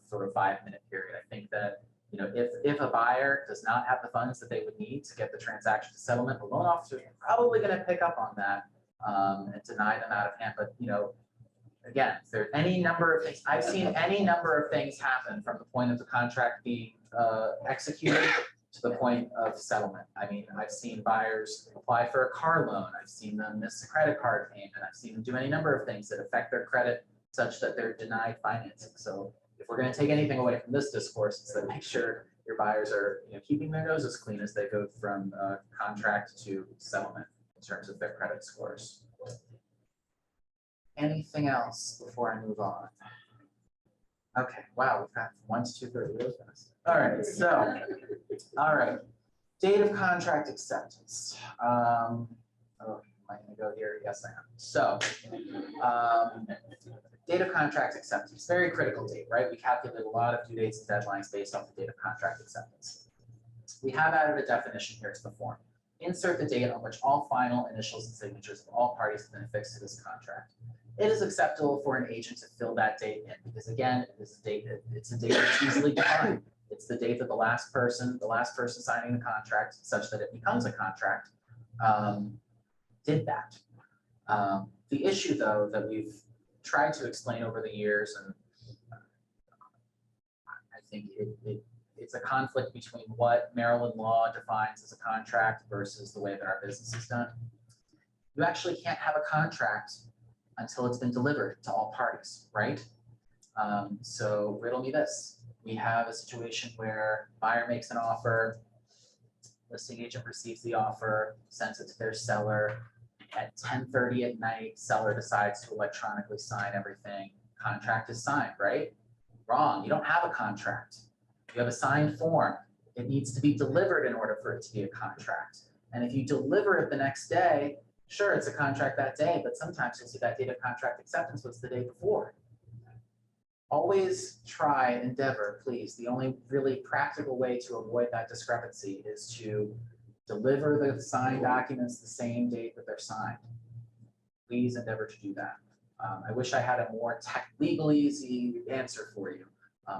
sort of 5-minute period. I think that, if a buyer does not have the funds that they would need to get the transaction to settlement, the loan officer is probably going to pick up on that and deny them out of hand. But, again, there's any number of things, I've seen any number of things happen from the point of the contract being executed to the point of settlement. I mean, I've seen buyers apply for a car loan. I've seen them miss a credit card payment. I've seen them do any number of things that affect their credit such that they're denied financing. So if we're going to take anything away from this discourse, it's that make sure your buyers are keeping their noses clean as they go from contract to settlement in terms of their credit scores. Anything else before I move on? Okay, wow, we've got 1 to 2 really fast. All right, so, all right, date of contract acceptance. Oh, am I gonna go here? Yes, I am. So, date of contract acceptance, very critical date, right? We calculate a lot of due dates and deadlines based off the date of contract acceptance. We have added a definition here to the form. Insert the date on which all final initials and signatures of all parties have been affixed to this contract. It is acceptable for an agent to fill that date in because again, it's a date that's easily defined. It's the date that the last person signing the contract such that it becomes a contract did that. The issue though that we've tried to explain over the years, and I think it's a conflict between what Maryland law defines as a contract versus the way that our business is done. You actually can't have a contract until it's been delivered to all parties, right? So riddle me this. We have a situation where buyer makes an offer, listing agent receives the offer, sends it to their seller. At 10:30 at night, seller decides to electronically sign everything. Contract is signed, right? Wrong, you don't have a contract. You have a signed form. It needs to be delivered in order for it to be a contract. And if you deliver it the next day, sure, it's a contract that day, but sometimes you'll see that date of contract acceptance was the day before. Always try, endeavor, please. The only really practical way to avoid that discrepancy is to deliver the signed documents the same date that they're signed. Please endeavor to do that. I wish I had a more legal easy answer for you,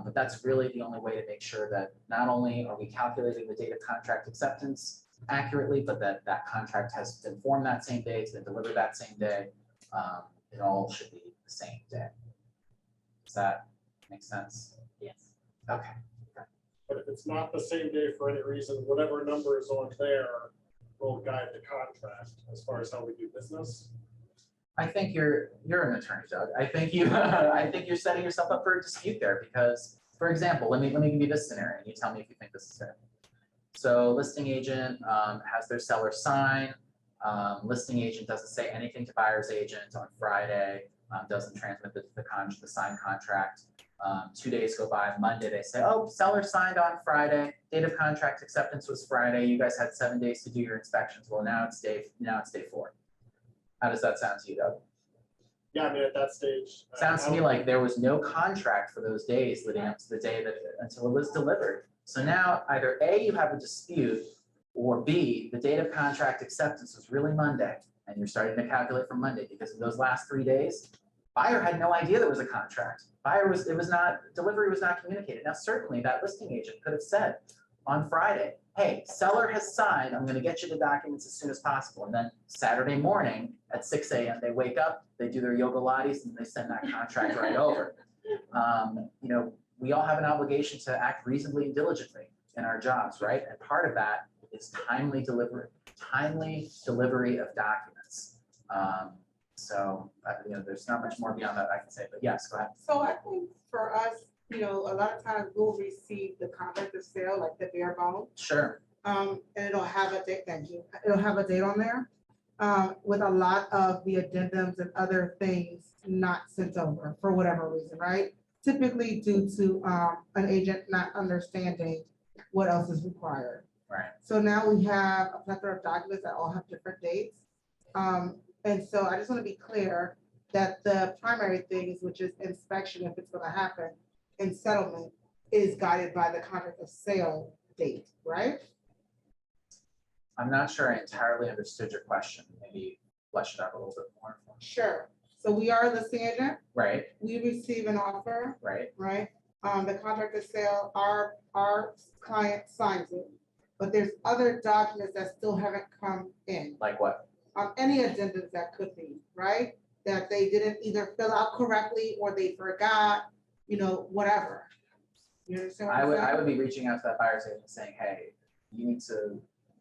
but that's really the only way to make sure that not only are we calculating the date of contract acceptance accurately, but that that contract has been formed that same day, it's been delivered that same day. It all should be the same day. Does that make sense? Yes. Okay. But if it's not the same day for any reason, whatever number is on there will guide the contract as far as how we do business. I think you're an attorney, Doug. I think you're setting yourself up for a dispute there because, for example, let me give you this scenario and you tell me if you think this is fair. So listing agent has their seller sign. Listing agent doesn't say anything to buyer's agent on Friday, doesn't transmit the signed contract. 2 days go by, Monday they say, oh, seller signed on Friday, date of contract acceptance was Friday, you guys had 7 days to do your inspections. Well, now it's day 4. How does that sound to you, Doug? Yeah, I mean, at that stage. Sounds to me like there was no contract for those days leading up to the day until it was delivered. So now either A, you have a dispute, or B, the date of contract acceptance was really Monday, and you're starting to calculate from Monday because in those last 3 days, buyer had no idea there was a contract. Delivery was not communicated. Now, certainly that listing agent could have said on Friday, hey, seller has signed, I'm gonna get you the documents as soon as possible. And then Saturday morning at 6 a.m., they wake up, they do their yoga lattes and they send that contract right over. We all have an obligation to act reasonably and diligently in our jobs, right? And part of that is timely delivery of documents. So, there's not much more beyond that I can say, but yes, go ahead. So I think for us, a lot of times we'll receive the contract of sale, like the bare bone. Sure. And it'll have a date, thank you. It'll have a date on there with a lot of the addendums and other things not sent over for whatever reason, right? Typically due to an agent not understanding what else is required. Right. So now we have a plethora of documents that all have different dates. And so I just want to be clear that the primary things, which is inspection, if it's going to happen, and settlement is guided by the contract of sale date, right? I'm not sure I entirely understood your question. Maybe flesh it out a little bit more. Sure. So we are the listing agent. Right, We receive an offer, right. right? The contract of sale, our client signs it, but there's other documents that still haven't come in. Like what? Any agendas that could be, right? That they didn't either fill out correctly or they forgot, whatever. You understand what I I'm would saying? be reaching out to that buyer's agent saying, hey, you need to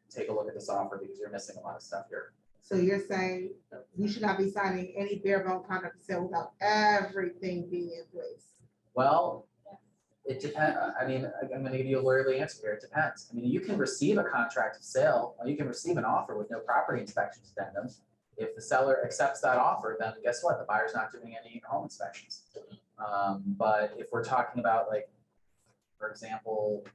take a look at this offer because you're missing a lot of stuff here. So you're saying we should not be signing any bare bone contract of sale without everything being in place? Well, it depends. I mean, I'm gonna give you a lawyerly answer here. It depends. I mean, you can receive a contract of sale, or you can receive an offer with no property inspections addendum. If the seller accepts that offer, then guess what? The buyer's not doing any home inspections. But if we're talking about, like, for example,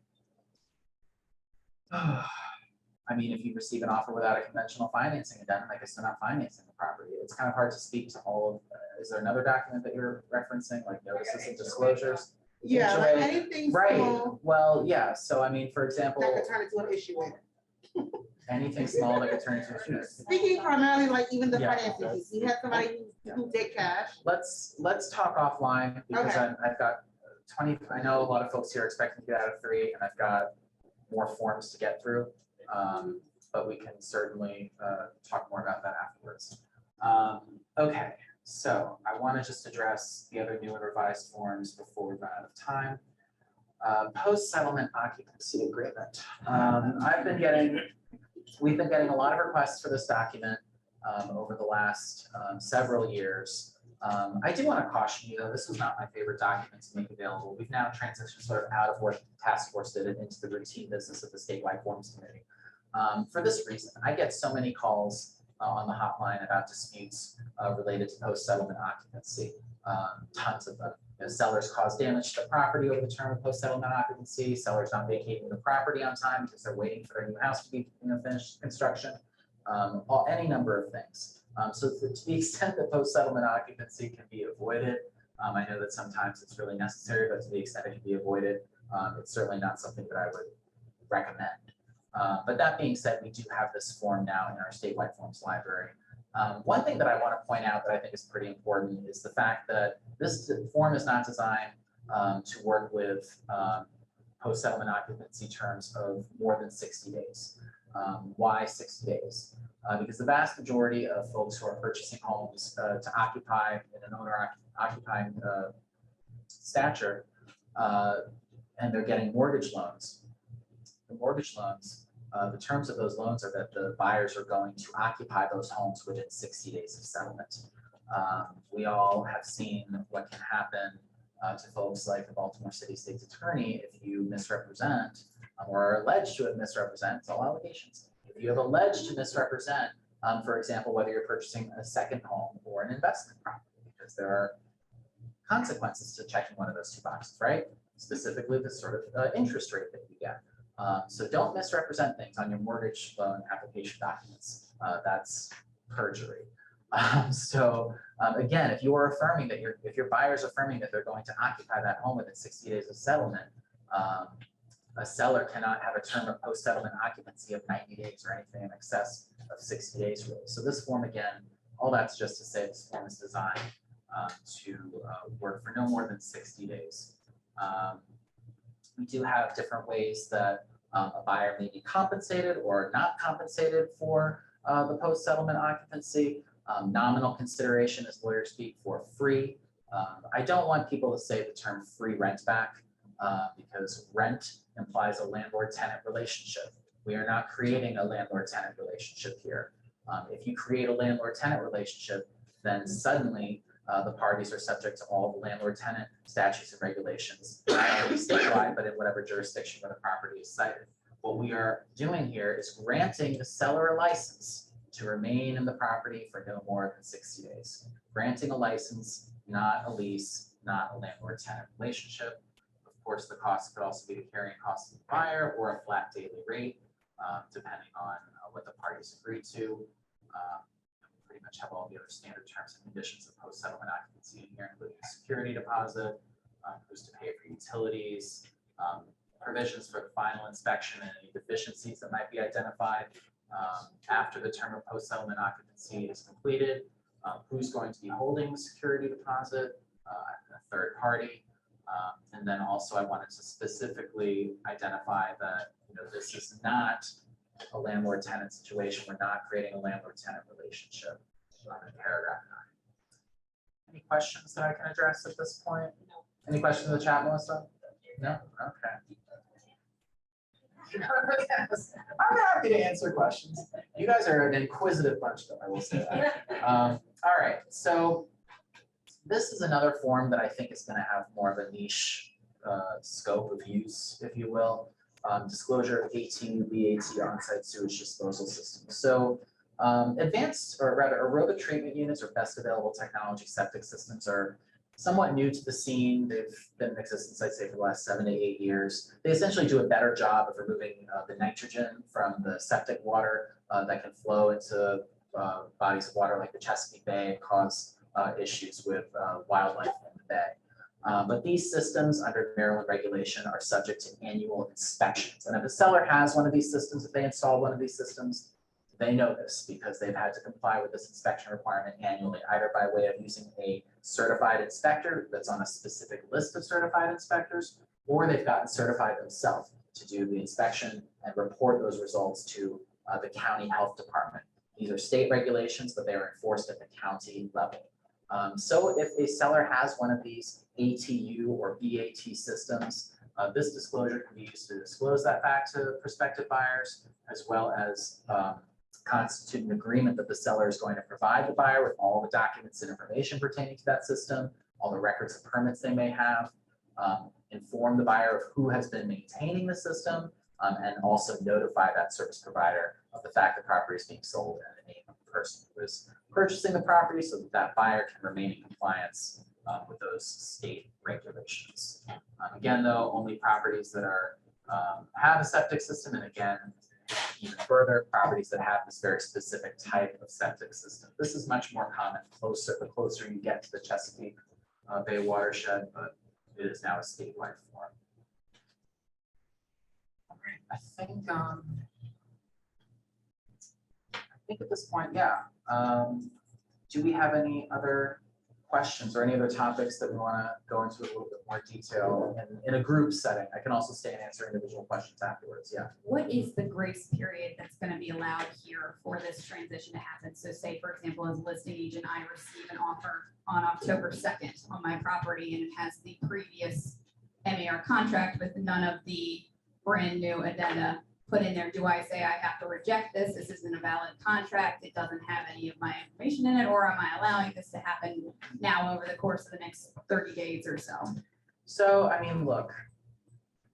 I mean, if you receive an offer without a conventional financing addendum, I guess they're not financing the property. It's kind of hard to speak to all of, is there another document that you're referencing, like notices and disclosures? Yeah, like HOA? anything Right, small well, yeah, so I mean, for example, that could turn into an issue later. anything small that could turn into a Speaking primarily like even the Yeah. financing piece, you had somebody who did cash. Let's talk offline because Okay. I've got 20, I know a lot of folks here are expecting to get out of 3 and I've got more forms to get through. But we can certainly talk more about that afterwards. Okay, so I want to just address the other new and revised forms before we run out of time. Post-settlement occupancy agreement. We've been getting a lot of requests for this document over the last several years. I do want to caution you, though, this was not my favorite document to make available. We've now transitioned sort of out of what the task force did and into the routine business of the statewide forms committee. For this reason, I get so many calls on the hotline about disputes related to post-settlement occupancy, tons of them. Sellers cause damage to the property over the term of post-settlement occupancy, sellers not vacating the property on time because they're waiting for their new house to be finished construction, any number of things. So to the extent that post-settlement occupancy can be avoided, I know that sometimes it's really necessary, but to the extent it can be avoided, it's certainly not something that I would recommend. But that being said, we do have this form now in our statewide forms library. One thing that I want to point out that I think is pretty important is the fact that this form is not designed to work with post-settlement occupancy terms of more than 60 days. Why 60 days? Because the vast majority of folks who are purchasing homes to occupy in an owner-occupying stature, and they're getting mortgage loans. The mortgage loans, the terms of those loans are that the buyers are going to occupy those homes within 60 days of settlement. We all have seen what can happen to folks like the Baltimore City State's attorney if you misrepresent or are alleged to have misrepresented. It's all allegations. If you have alleged to misrepresent, for example, whether you're purchasing a second home or an investment property, because there are consequences to checking one of those 2 boxes, right? Specifically the sort of interest rate that you get. So don't misrepresent things on your mortgage loan application documents. That's perjury. Again, if you are affirming that if your buyer is affirming that they're going to occupy that home within 60 days of settlement, a seller cannot have a term of post-settlement occupancy of 90 days or anything in excess of 60 days really. So this form, again, all that's just to say this form is designed to work for no more than 60 days. We do have different ways that a buyer may be compensated or not compensated for the post-settlement occupancy. Nominal consideration, as lawyers speak, for free. I don't want people to say the term free rent back because rent implies a landlord-tenant relationship. We are not creating a landlord-tenant relationship here. If you create a landlord-tenant relationship, then suddenly the parties are subject to all the landlord-tenant statutes and regulations, not only statewide, but in whatever jurisdiction where the property is cited. What we are doing here is granting the seller a license to remain in the property for no more than 60 days. Granting a license, not a lease, not a landlord-tenant relationship. Of course, the cost could also be the carrying cost of the buyer or a flat daily rate, depending on what the parties agreed to. Pretty much have all the other standard terms and conditions of post-settlement occupancy in here, including a security deposit, who's to pay for utilities, provisions for the final inspection and any deficiencies that might be identified after the term of post-settlement occupancy is completed, who's going to be holding the security deposit, a third party, And then also I wanted to specifically identify that, this is not a landlord-tenant situation. We're not creating a landlord-tenant relationship in paragraph 9. Any questions that I can address at this point? Any questions in the chat, Melissa? No? Okay. Yes. I'm happy to answer questions. You guys are an inquisitive bunch, though, I will say that. All right, so this is another form that I think is going to have more of a niche scope of use, if you will. Disclosure of 18 BAT on-site sewage disposal systems. So advanced, or rather aerobic treatment units, or best available technology septic systems, are somewhat new to the scene. They've been in existence, I'd say, for the last 7 to 8 years. They essentially do a better job of removing the nitrogen from the septic water that can flow into bodies of water like the Chesapeake Bay and cause issues with wildlife in the bay. But these systems under Maryland regulation are subject to annual inspections. And if a seller has one of these systems, if they install one of these systems, they know this because they've had to comply with this inspection requirement annually, either by way of using a certified inspector that's on a specific list of certified inspectors, or they've gotten certified themselves to do the inspection and report those results to the county health department. These are state regulations, but they are enforced at the county level. So if a seller has one of these ATU or BAT systems, this disclosure can be used to disclose that fact to prospective buyers, as well as constitute an agreement that the seller is going to provide the buyer with all the documents and information pertaining to that system, all the records and permits they may have, inform the buyer of who has been maintaining the system, and also notify that service provider of the fact the property is being sold and the name of the person who is purchasing the property, so that that buyer can remain in compliance with those state regulations. Again, though, only properties that are have a septic system, and again, even further, properties that have this very specific type of septic system. This is much more common the closer you get to the Chesapeake Bay watershed, but it is now a statewide form. All right, I think at this point, yeah. Do we have any other questions or any other topics that we want to go into a little bit more detail in a group setting? I can also stay and answer individual questions afterwards. Yeah. What is the grace period that's going to be allowed here for this transition to happen? So say, for example, as a listing agent, I receive an offer on October 2nd on my property and it has the previous MAR contract with none of the brand new addenda put in there. Do I say I have to reject this? This isn't a valid contract. It doesn't have any of my information in it, or am I allowing this to happen now over the course of the next 30 days or so? So, I mean, look,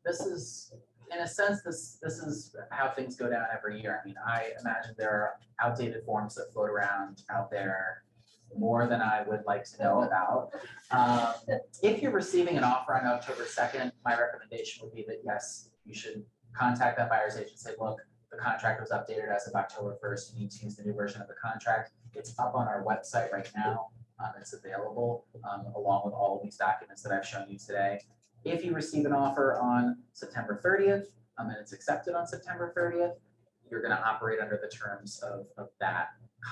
this is, in a sense, this is how things go down every year. I mean, I imagine there are outdated forms that float around out there more than I would like to know about. If you're receiving an offer on October 2nd, my recommendation would be that, yes, you should contact that buyer's agent and say, look, the contract was updated as of October 1st. You need to use the new version of the contract. It's up on our website right now. It's available along with all of these documents that I've shown you today. If you receive an offer on September 30th and it's accepted on September 30th, you're going to operate under the terms of that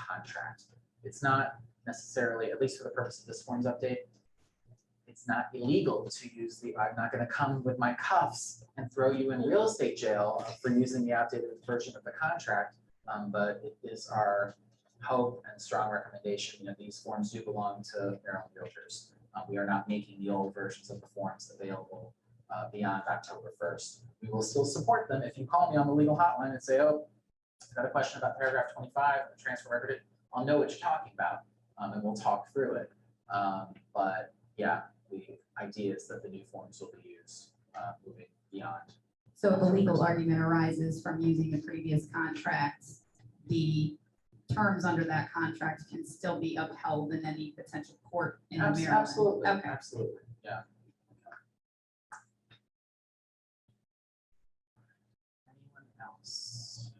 contract. It's not necessarily, at least for the purpose of this forms update, it's not illegal to use I'm not going to come with my cuffs and throw you in real estate jail for using the outdated version of the contract, but it is our hope and strong recommendation. These forms do belong to their own realtors. We are not making the old versions of the forms available beyond October 1st. We will still support them. If you call me on the legal hotline and say, oh, I've got a question about paragraph 25, the transfer record, I'll know what you're talking about, and we'll talk through it. But yeah, the idea is that the new forms will be used moving beyond. So the legal argument arises from using the previous contracts, the terms under that contract can still be upheld in any potential court in Maryland. Absolutely. Okay. Absolutely. Yeah. Anyone else?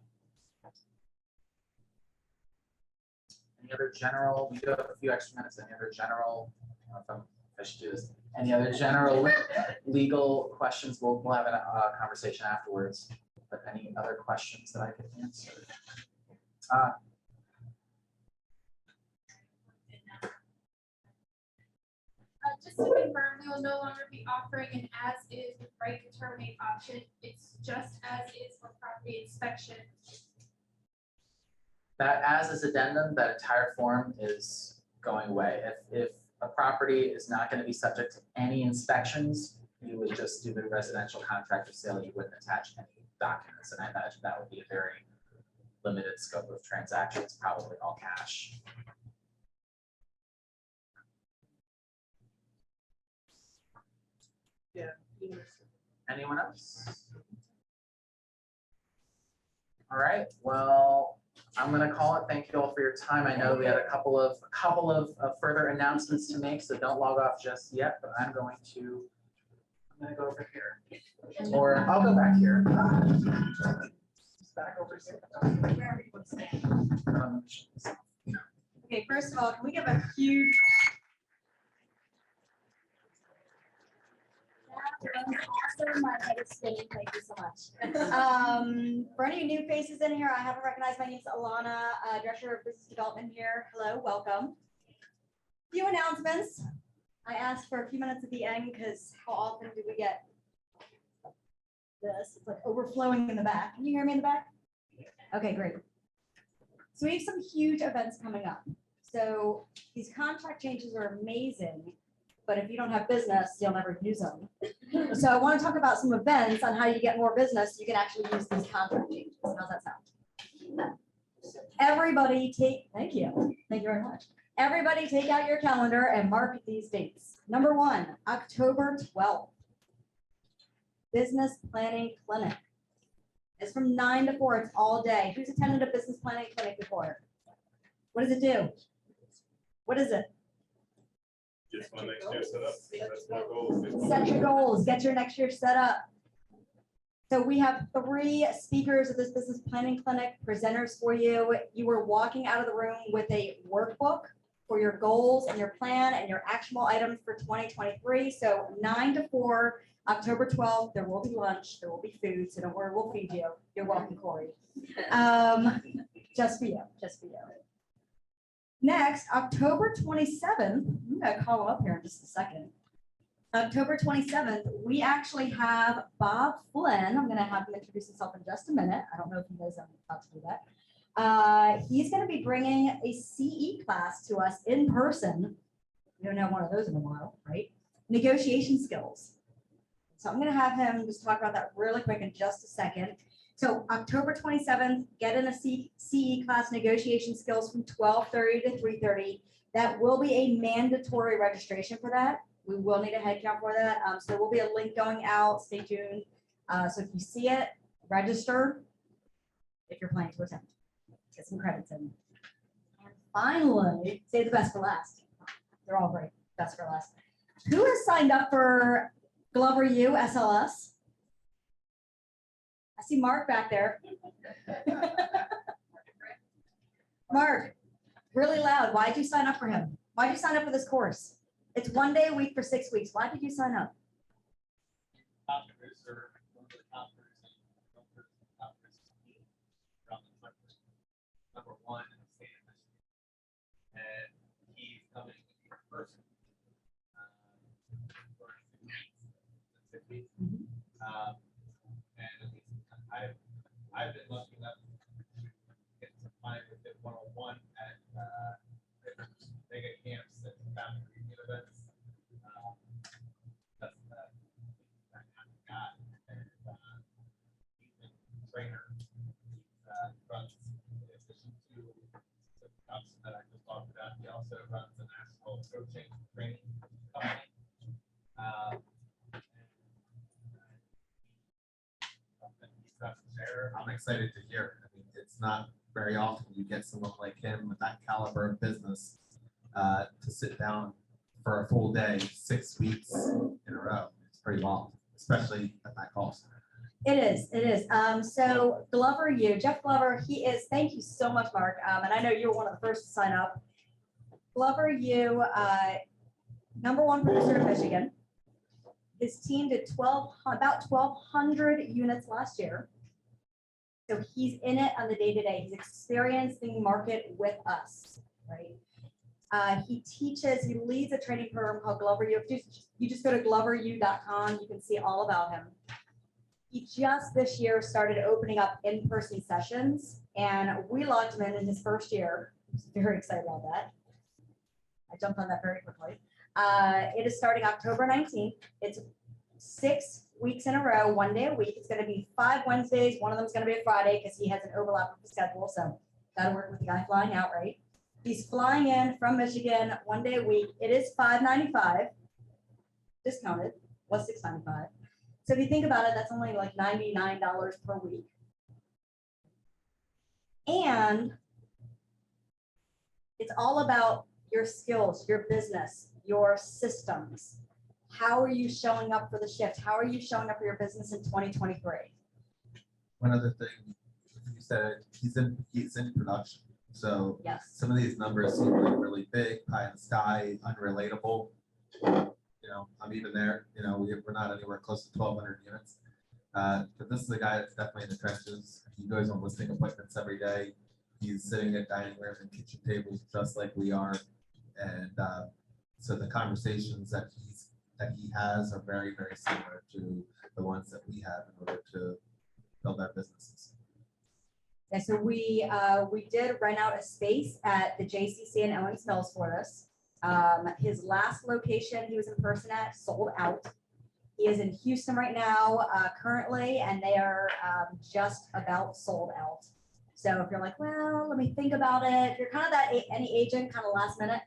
Any other general? We do have a few extra minutes. Any other general? I should do this. Any other general legal questions? We'll have a conversation afterwards. But any other questions that I could answer? Just to confirm, we will no longer be offering an as-is with right to terminate option. It's just as is for property inspection. That as is addendum, that entire form is going away. If a property is not going to be subject to any inspections, you would just do the residential contract of sale. You wouldn't attach any documents. And I imagine that would be a very limited scope of transactions, probably all cash. Yeah. Anyone else? All right, well, I'm gonna call it. Thank you all for your time. I know we had a couple of further announcements to make, so don't log off just yet, but I'm gonna go over here. Or I'll go back here. Back over here. Okay, first of all, can we give a huge awesome, my head is spinning, thank you so much. For any new faces in here, I haven't recognized, my name's Alana, Director of Business Development here. Hello, welcome. Few announcements. I asked for a few minutes at the end because how often do we get this? It's like overflowing in the back. Can you hear me in the back? Okay, great. So we have some huge events coming up. So these contract changes are amazing, but if you don't have business, you'll never use them. So I want to talk about some events on how you get more business. You can actually use these contract changes. How's that sound? Everybody thank you. Thank you very much. Everybody take out your calendar and mark these dates. Number 1, October 12th. Business Planning Clinic. It's from 9 to 4. It's all day. Who's attended a business planning clinic before? What does it do? What is it? Just my next year set up. That's my goal. Set your goals, get your next year set up. So we have 3 speakers of this business planning clinic, presenters for you. You are walking out of the room with a workbook for your goals and your plan and your actionable items for 2023. So 9 to 4, October 12th, there will be lunch, there will be food, so don't worry, we'll feed you. You're welcome, Corey. Just for you, just for you. Next, October 27th, I'm gonna call him up here in just a second. October 27th, we actually have Bob Flynn. I'm gonna have him introduce himself in just a minute. I don't know if he knows I'm about to do that. He's gonna be bringing a CE class to us in person. We don't have one of those in a while, right? Negotiation skills. So I'm gonna have him just talk about that really quick in just a second. So October 27th, get in a CE class, negotiation skills from 12:30 to 3:30. That will be a mandatory registration for that. We will need a head count for that. So there will be a link going out. Stay tuned. So if you see it, register if you're planning to attend. Get some credits in. And finally, save the best for last. They're all great. Best for last. Who has signed up for Glover U SLS? I see Mark back there. Mark, really loud. Why did you sign up for him? Why did you sign up for this course? It's 1 day a week for 6 weeks. Why did you sign up? Number 1 in the state of Michigan, and he's coming in person. For 6 weeks. And I've been lucky enough to get some time with it one-on-one at different mega camps and family reunion events. That's that I got. And he's been a trainer. Runs in addition to the stuff that I just talked about. He also runs a national coaching training company. I'm excited to hear. I mean, it's not very often you get someone like him with that caliber of business to sit down for a full day, 6 weeks in a row. It's pretty wild, especially at that cost. It is, it is. So Glover U, Jeff Glover, he is, thank you so much, Mark. And I know you were one of the first to sign up. Glover U, #1 producer in Michigan. His team did about 1,200 units last year. So he's in it on the day-to-day. He's experiencing the market with us, right? He leads a training program called Glover U. You just go to gloveru.com, you can see all about him. He just this year started opening up in-person sessions, and we locked him in his first year. I was very excited about that. I jumped on that very quickly. It is starting October 19th. It's 6 weeks in a row, 1 day a week. It's going to be 5 Wednesdays. One of them is going to be a Friday because he has an overlap with the schedule. So got to work with the guy flying out, right? He's flying in from Michigan 1 day a week. It is $595 discounted, was $695. So if you think about it, that's only like $99 per week. And it's all about your skills, your business, your systems. How are you showing up for the shift? How are you showing up for your business in 2023? One other thing, you said he's in production. So Yes. some of these numbers seem like really big, pie in the sky, unrelatable. You know, I'm even there, you know, we're not anywhere close to 1,200 units. But this is a guy that's definitely in the trenches. He goes on listing appointments every day. He's sitting at dining room and kitchen tables just like we are. And so the conversations that he has are very, very similar to the ones that we have in order to build our businesses. Yeah, so we did rent out a space at the JCC in Owings Mills for this. His last location he was in person at sold out. He is in Houston right now currently, and they are just about sold out. So if you're like, well, let me think about it, if you're kind of that any agent kind of last minute,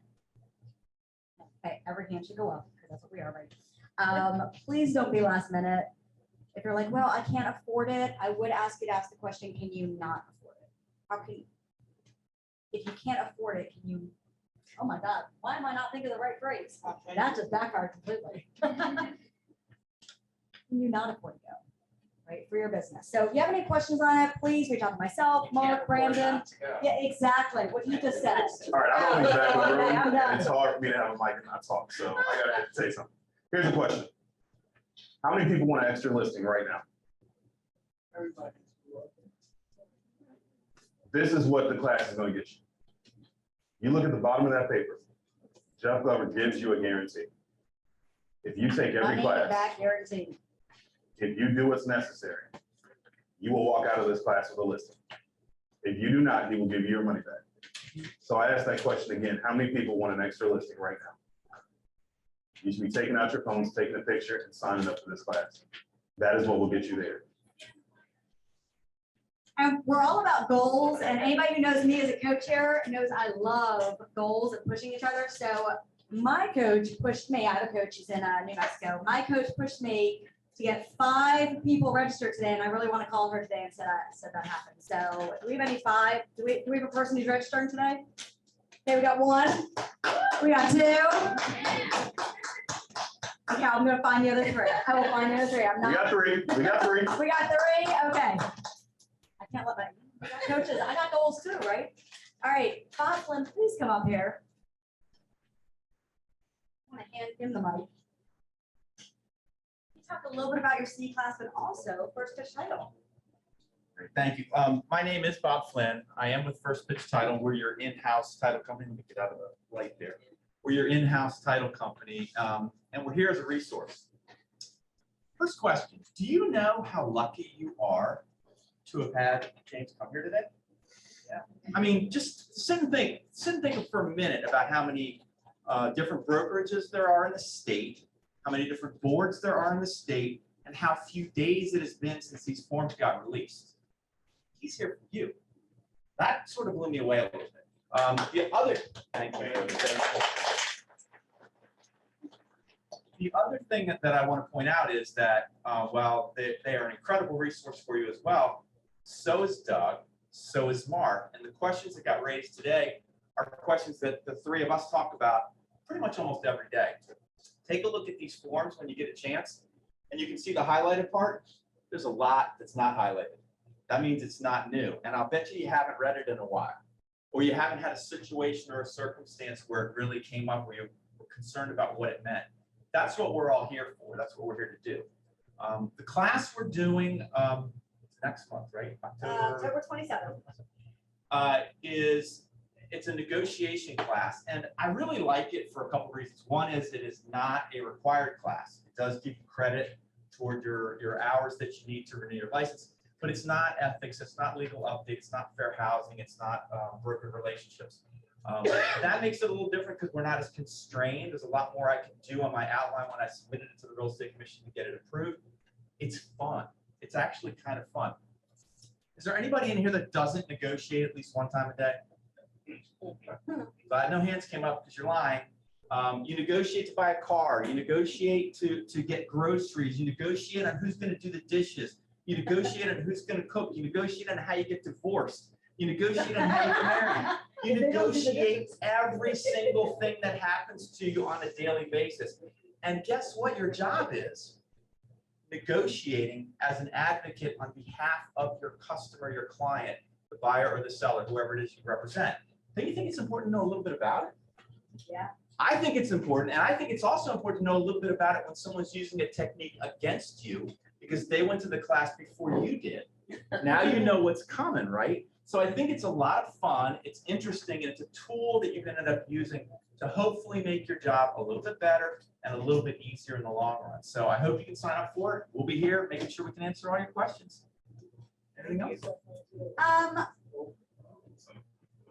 okay, every hand should go up because that's what we are, right? Please don't be last minute. If you're like, well, I can't afford it, I would ask you to ask the question, can you not afford it? How can you, if you can't afford it, can you, oh my God, why am I not thinking of the right phrase? That just backfired completely. Can you not afford to go, right, for your business? So if you have any questions on it, please reach out to myself, Mark, Brandon. Yeah, exactly, what you just said. All right, I don't need back in the Okay, room, I'm and done. it's hard for me to have a mic and not talk, so I gotta say something. Here's a question. How many people want an extra listing right now? Everybody. This is what the class is gonna get you. You look at the bottom of that paper. Jeff Glover gives you a guarantee. If you take every Money class, back guarantee. if you do what's necessary, you will walk out of this class with a listing. If you do not, he will give you your money back. So I asked that question again, how many people want an extra listing right now? You should be taking out your phones, taking a picture, and signing up for this class. That is what will get you there. And we're all about goals, and anybody who knows me as a coach here knows I love goals and pushing each other. So my coach pushed me, I have a coach, he's in New Mexico. My coach pushed me to get 5 people registered today, and I really want to call her today and said that happened. So do we have any 5? Do we have a person who's registering today? Okay, we got 1, we got 2. Okay, I'm gonna find the other 3. I will find the other 3. I'm We not. got 3, we got 3. We got 3, okay. I can't let my coaches, I got goals too, right? All right, Boslin, please come up here. I want to hand him the mic. You talk a little bit about your C class, but also first pitch title. Great, thank you. My name is Bob Flynn. I am with First Pitch Title. We're your in-house title company. Let me get out of the light there. We're your in-house title company, and we're here as a resource. First question, do you know how lucky you are to have had James come here today? Yeah. I mean, just sit and think for a minute about how many different brokerages there are in the state, how many different boards there are in the state, and how few days it has been since these forms got released. He's here for you. That sort of blew me away a little bit. The other, thank you. The other thing that I want to point out is that while they are an incredible resource for you as well, so is Doug, so is Mark, and the questions that got raised today are questions that the 3 of us talk about pretty much almost every day. Take a look at these forms when you get a chance, and you can see the highlighted part. There's a lot that's not highlighted. That means it's not new, and I'll bet you haven't read it in a while, or you haven't had a situation or a circumstance where it really came up where you were concerned about what it meant. That's what we're all here for. That's what we're here to do. The class we're doing next month, right? October 27th. Is it's a negotiation class, and I really like it for a couple of reasons. One is it is not a required class. It does give you credit toward your hours that you need to renew your license, but it's not ethics, it's not legal update, it's not fair housing, it's not broker relationships. That makes it a little different because we're not as constrained. There's a lot more I can do on my outline when I submitted it to the Real Estate Commission to get it approved. It's fun. It's actually kind of fun. Is there anybody in here that doesn't negotiate at least one time a day? Glad no hands came up because you're lying. You negotiate to buy a car. You negotiate to get groceries. You negotiate on who's going to do the dishes. You negotiate on who's going to cook. You negotiate on how you get divorced. You negotiate on how you get married. You negotiate every single thing that happens to you on a daily basis. And guess what your job is? Negotiating as an advocate on behalf of your customer, your client, the buyer or the seller, whoever it is you represent. Don't you think it's important to know a little bit about it? Yeah. I think it's important, and I think it's also important to know a little bit about it when someone's using a technique against you because they went to the class before you did. Now you know what's coming, right? So I think it's a lot of fun, it's interesting, and it's a tool that you can end up using to hopefully make your job a little bit better and a little bit easier in the long run. So I hope you can sign up for it. We'll be here making sure we can answer all your questions. Anything else?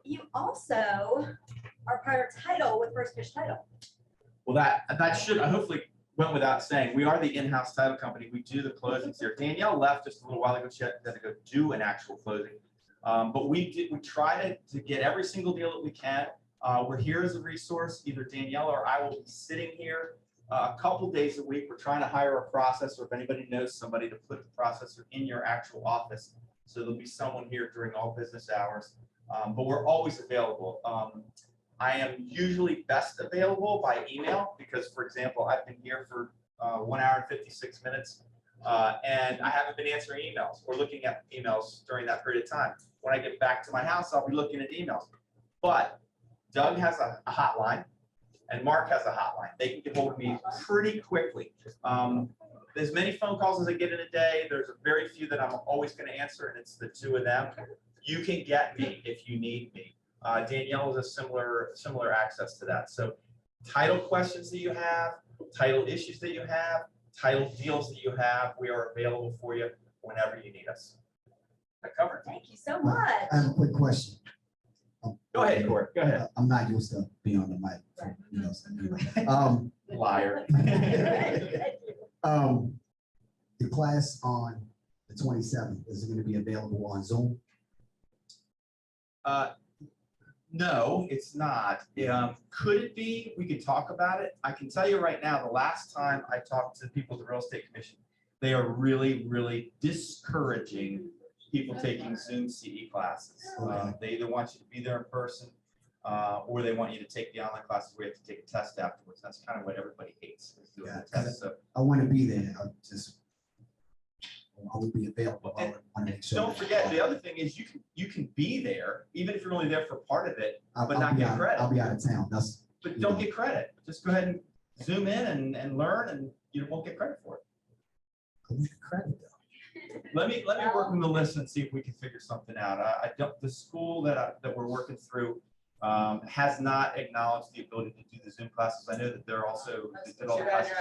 You also are part of title with First Pitch Title. Well, that should hopefully went without saying. We are the in-house title company. We do the closings here. Danielle left just a little while ago. She had to go do an actual closing. But we try to get every single deal that we can. We're here as a resource. Either Danielle or I will be sitting here a couple days a week. We're trying to hire a processor. If anybody knows somebody to put the processor in your actual office. So there'll be someone here during all business hours. But we're always available. I am usually best available by email because, for example, I've been here for 1 hour and 56 minutes and I haven't been answering emails or looking at emails during that period of time. When I get back to my house, I'll be looking at emails. But Doug has a hotline and Mark has a hotline. They can get hold of me pretty quickly. As many phone calls as I get in a day, there's a very few that I'm always going to answer, and it's the two of them. You can get me if you need me. Danielle has a similar access to that. So title questions that you have, title issues that you have, title deals that you have, we are available for you whenever you need us. I covered. Thank you so much. I have a quick question. Go ahead, Corey. Go ahead. I'm not used to being on the mic. You know, Liar. The class on the 27th, is it going to be available on Zoom? No, it's not. Could it be? We could talk about it. I can tell you right now, the last time I talked to people at the Real Estate Commission, they are really, really discouraging people taking Zoom CE classes. They either want you to be there in person or they want you to take the online classes where you have to take a test afterwards. That's kind of what everybody hates. Is doing the test. So I want to be there. I will be available. I And want to make sure. don't forget, the other thing is you can be there, even if you're only there for part of it, but I'll not be get out- credit. I'll be out of town. That's But don't get credit. Just go ahead and zoom in and learn, and you won't get credit for it. I need credit though. Let me work on the list and see if we can figure something out. I don't. The school that we're working through has not acknowledged the ability to do the Zoom classes. I know that they're also. they did all the classes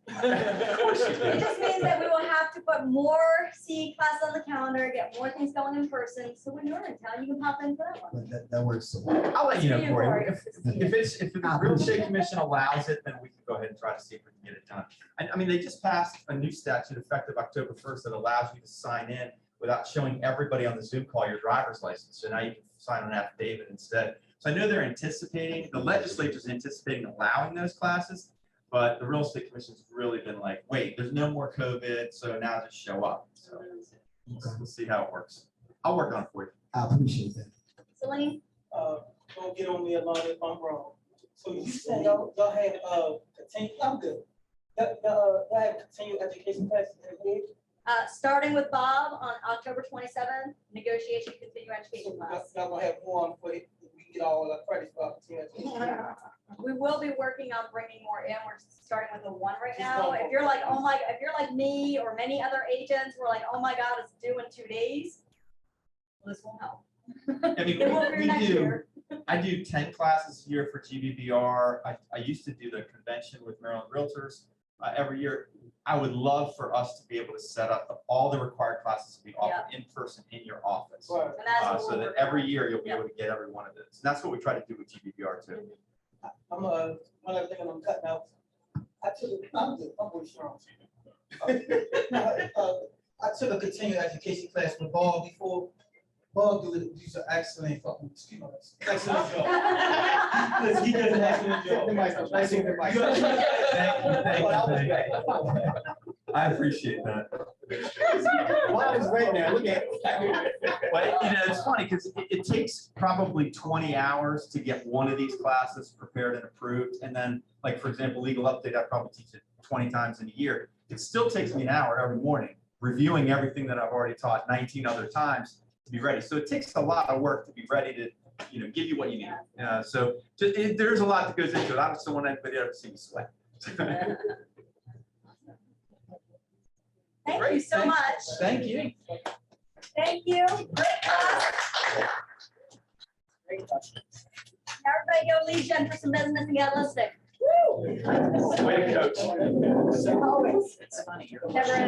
Of course you It do. just means that we will have to put more CE classes on the calendar, get more things going in person. So when you're in town, you can pop in for that one. But that works so well. I'll let you know, See you, Corey. Corey. If the Real Estate Commission allows it, then we can go ahead and try to see if we can get it done. I mean, they just passed a new statute effective October 1st that allows you to sign in without showing everybody on the Zoom call your driver's license. So now you can sign an affidavit instead. So I know they're anticipating, the legislature's anticipating allowing those classes, but the Real Estate Commission's really been like, wait, there's no more COVID, so now just show up. So we'll see how it works. I'll work on it for you. I appreciate that. Celine? Don't get on me along if I'm wrong. So you said y'all have continue, I'm good. Y'all have continued education classes in here? Starting with Bob on October 27th, negotiation continue education class. Y'all gonna have one for it, we get all the credits for continued education. We will be working on bringing more in. We're starting with the one right now. If you're like, oh my, if you're like me or many other agents, we're like, oh my God, it's due in 2 days. This will help. I mean, It won't be we next do, year. I do 10 classes a year for GBBR. I used to do the convention with Maryland Realtors every year. I would love for us to be able to set up all the required classes to be offered in person in your office. Right. And that's what So we'll that work every on. year you'll be able to get every one of those. And that's what we try to do with GBBR too. I'm one other thing I'm cutting out. I'm strong. I took a continuing education class with Ball before. Ball does an excellent fucking, excellent job. Listen, he does an excellent job. I appreciate that. Ball is right there, look at it. But it's funny because it takes probably 20 hours to get one of these classes prepared and approved. And then, like, for example, legal update, I probably teach it 20 times in a year. It still takes me an hour every morning reviewing everything that I've already taught 19 other times to be ready. So it takes a lot of work to be ready to, give you what you need. So there's a lot that goes into it. I just don't want anybody to ever see me sweat. Thank you so much. Thank you. Thank you. Great class. Everybody go lead gen for some business and get listed. Woo! Way to coach. Always. It's funny. Never ends.